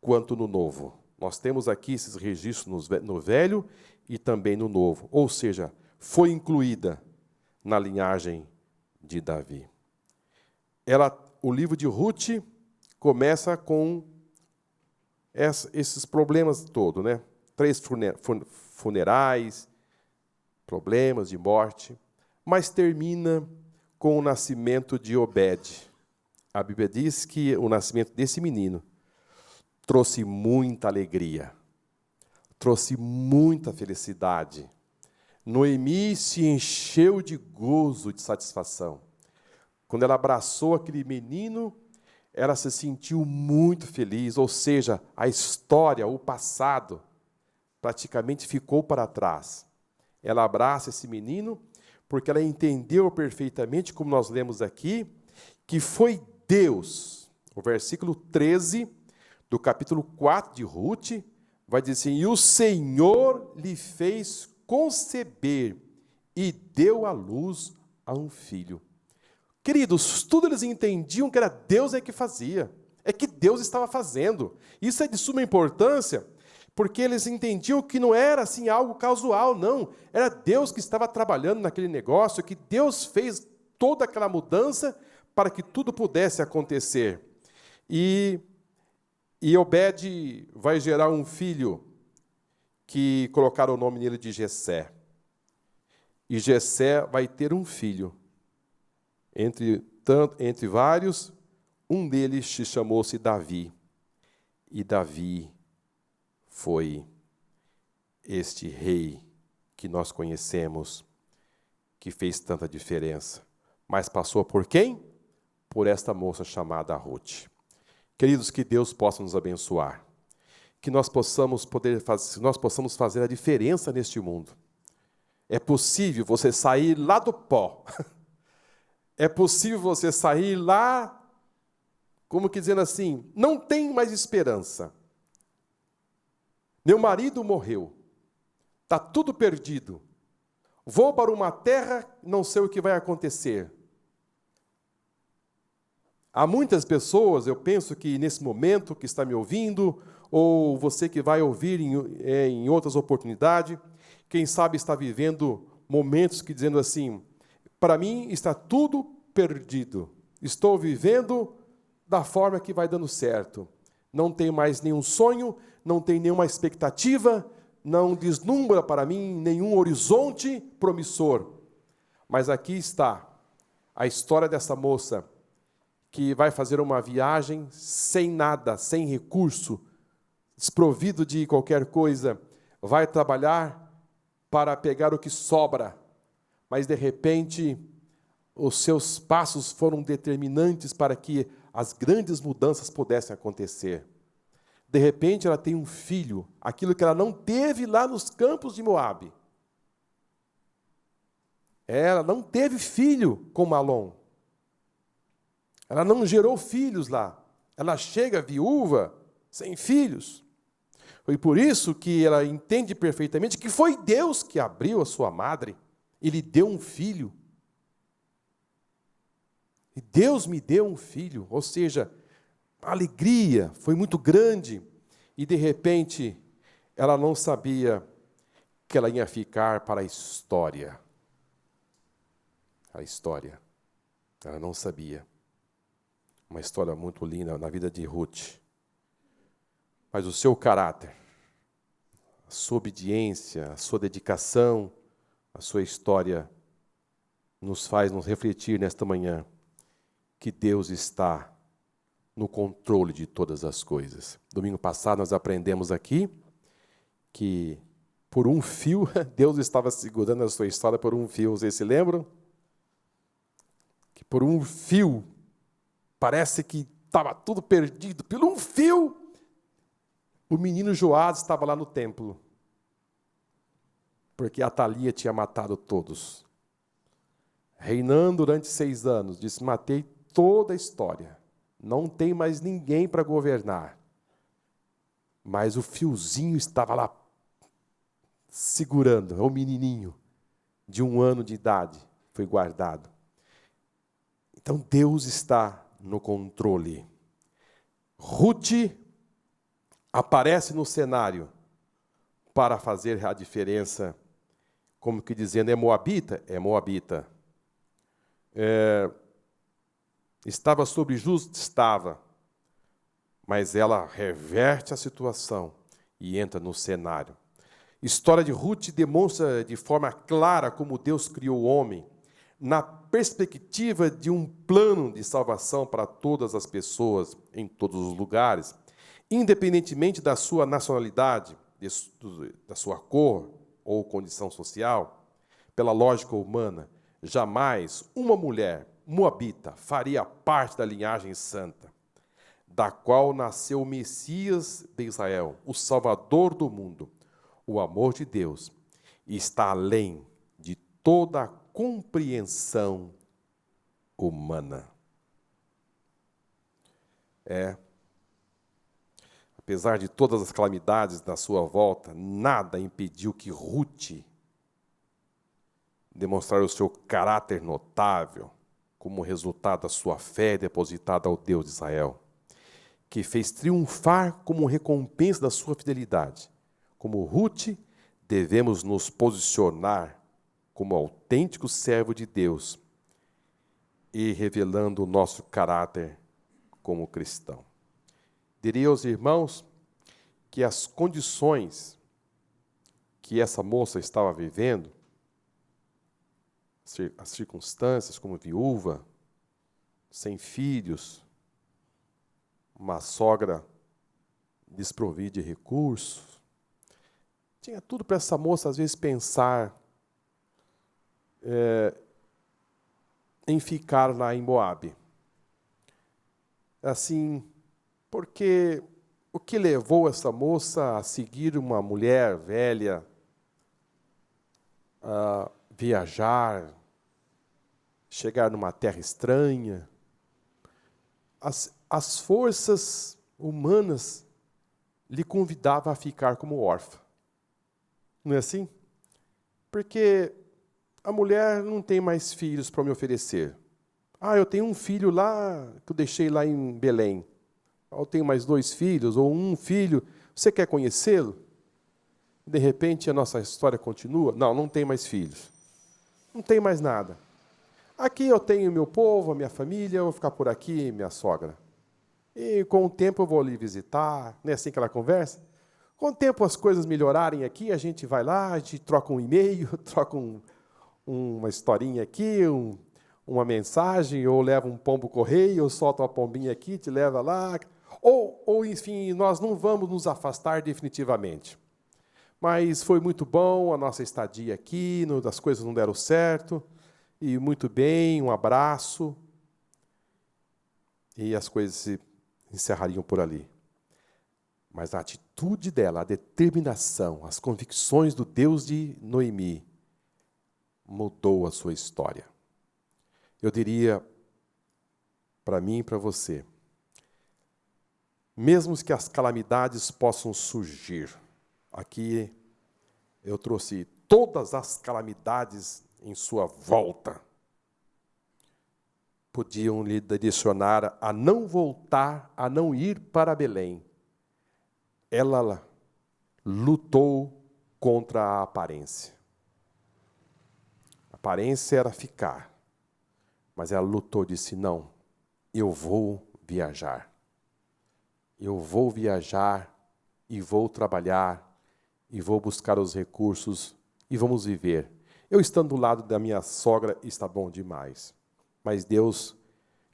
quanto no Novo. Nós temos aqui esses registros no Velho e também no Novo. Ou seja, foi incluída na linhagem de Davi. O livro de Ruth começa com esses problemas todos, né? 3 funerais, problemas de morte, mas termina com o nascimento de Obed. A Bíblia diz que o nascimento desse menino trouxe muita alegria, trouxe muita felicidade. Noemi se encheu de gozo, de satisfação. Quando ela abraçou aquele menino, ela se sentiu muito feliz, ou seja, a história, o passado, praticamente ficou para trás. Ela abraça esse menino porque ela entendeu perfeitamente, como nós lemos aqui, que foi Deus. O versículo 13 do capítulo 4 de Ruth vai dizer assim: e o Senhor lhe fez conceber e deu à luz a um filho. Queridos, tudo eles entendiam que era Deus que fazia, é que Deus estava fazendo. Isso é de suma importância, porque eles entendiam que não era assim algo casual, não. Era Deus que estava trabalhando naquele negócio, que Deus fez toda aquela mudança para que tudo pudesse acontecer. E Obed vai gerar um filho que colocaram o nome nele de Jessé. E Jessé vai ter um filho. Entre vários, um deles chamou-se Davi. E Davi foi este rei que nós conhecemos, que fez tanta diferença. Mas passou por quem? Por esta moça chamada Ruth. Queridos, que Deus possa nos abençoar. Que nós possamos fazer a diferença neste mundo. É possível você sair lá do pó. É possível você sair lá, como que dizendo assim, não tem mais esperança. Meu marido morreu. Está tudo perdido. Vou para uma terra, não sei o que vai acontecer. Há muitas pessoas, eu penso que nesse momento que está me ouvindo, ou você que vai ouvir em outras oportunidades, quem sabe está vivendo momentos que dizendo assim, para mim está tudo perdido. Estou vivendo da forma que vai dando certo. Não tenho mais nenhum sonho, não tenho nenhuma expectativa, não deslumbra para mim nenhum horizonte promissor. Mas aqui está a história dessa moça que vai fazer uma viagem sem nada, sem recurso, desprovido de qualquer coisa, vai trabalhar para pegar o que sobra, mas de repente os seus passos foram determinantes para que as grandes mudanças pudessem acontecer. De repente ela tem um filho, aquilo que ela não teve lá nos campos de Moabe. Ela não teve filho com Malom. Ela não gerou filhos lá. Ela chega viúva, sem filhos. Foi por isso que ela entende perfeitamente que foi Deus que abriu a sua madre e lhe deu um filho. E Deus me deu um filho, ou seja, a alegria foi muito grande. E de repente, ela não sabia que ela ia ficar para a história. A história. Ela não sabia. Uma história muito linda na vida de Ruth. Mas o seu caráter, a sua obediência, a sua dedicação, a sua história nos faz nos refletir nesta manhã que Deus está no controle de todas as coisas. Domingo passado nós aprendemos aqui que por um fio, Deus estava segurando a sua história por um fio. Vocês se lembram? Que por um fio, parece que estava tudo perdido. Por um fio, o menino Joás estava lá no templo. Porque Atalia tinha matado todos. Reinando durante 6 anos, disse, matei toda a história. Não tem mais ninguém para governar. Mas o fiozinho estava lá segurando. O menininho de 1 ano de idade foi guardado. Então Deus está no controle. Ruth aparece no cenário para fazer a diferença, como que dizendo, é moabita? É moabita. Estava sobre justo? Estava. Mas ela reverte a situação e entra no cenário. História de Ruth demonstra de forma clara como Deus criou o homem, na perspectiva de um plano de salvação para todas as pessoas, em todos os lugares, independentemente da sua nacionalidade, da sua cor ou condição social. Pela lógica humana, jamais uma mulher moabita faria parte da linhagem santa, da qual nasceu o Messias de Israel, o Salvador do mundo. O amor de Deus está além de toda a compreensão humana. Apesar de todas as calamidades da sua volta, nada impediu que Ruth demonstrasse o seu caráter notável, como resultado da sua fé depositada ao Deus de Israel, que fez triunfar como recompensa da sua fidelidade. Como Ruth, devemos nos posicionar como autêntico servo de Deus e revelando o nosso caráter como cristão. Diria aos irmãos que as condições que essa moça estava vivendo, as circunstâncias como viúva, sem filhos, uma sogra desprovida de recursos, tinha tudo para essa moça às vezes pensar, em ficar lá em Moabe. Assim, porque o que levou essa moça a seguir uma mulher velha, a viajar, chegar numa terra estranha? As forças humanas lhe convidavam a ficar como órfã. Não é assim? Porque a mulher não tem mais filhos para me oferecer. Eu tenho um filho lá, que eu deixei lá em Belém. Eu tenho mais 2 filhos, ou um filho. Você quer conhecê-lo? De repente, a nossa história continua. Não tem mais filhos. Não tem mais nada. Aqui eu tenho meu povo, a minha família, eu vou ficar por aqui, minha sogra. E com o tempo eu vou ali visitar. Não é assim que ela conversa? Com o tempo as coisas melhorarem aqui, a gente vai lá, a gente troca um e-mail, troca uma historinha aqui, uma mensagem, ou leva um pombo correio, ou solta uma pombinha aqui, te leva lá. Ou enfim, nós não vamos nos afastar definitivamente. Mas foi muito bom a nossa estadia aqui, as coisas não deram certo, e muito bem, um abraço, e as coisas se encerrariam por ali. Mas a atitude dela, a determinação, as convicções do Deus de Noemi, mudou a sua história. Eu diria, para mim e para você, mesmo que as calamidades possam surgir, aqui eu trouxe todas as calamidades em sua volta, podiam lhe direcionar a não voltar, a não ir para Belém. Ela lutou contra a aparência. A aparência era ficar, mas ela lutou e disse, não, eu vou viajar. Eu vou viajar e vou trabalhar e vou buscar os recursos e vamos viver. Eu estando do lado da minha sogra está bom demais, mas Deus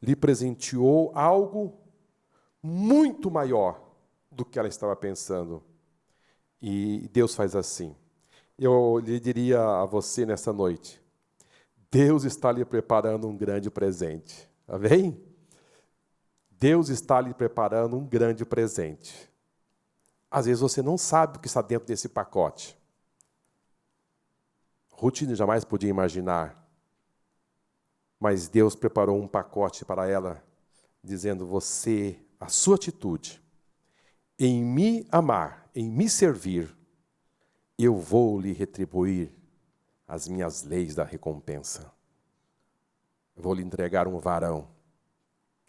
lhe presenteou algo muito maior do que ela estava pensando. E Deus faz assim. Eu lhe diria a você nessa noite, Deus está lhe preparando um grande presente. Amém? Deus está lhe preparando um grande presente. Às vezes você não sabe o que está dentro desse pacote. Ruth jamais podia imaginar. Mas Deus preparou um pacote para ela, dizendo, a sua atitude, em me amar, em me servir, eu vou lhe retribuir as minhas leis da recompensa. Eu vou lhe entregar um varão.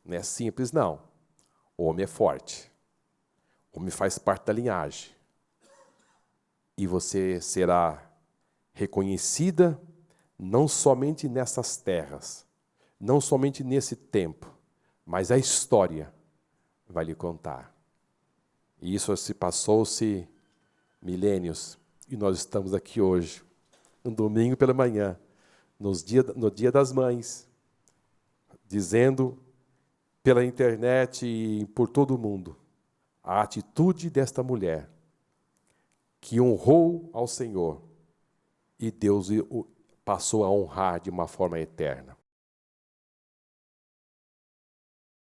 Não é simples, não. O homem é forte. O homem faz parte da linhagem. E você será reconhecida não somente nessas terras, não somente nesse tempo, mas a história vai lhe contar. E isso passou-se milênios, e nós estamos aqui hoje, um domingo pela manhã, no dia das mães, dizendo pela internet e por todo o mundo, a atitude desta mulher, que honrou ao Senhor, e Deus passou a honrar de uma forma eterna.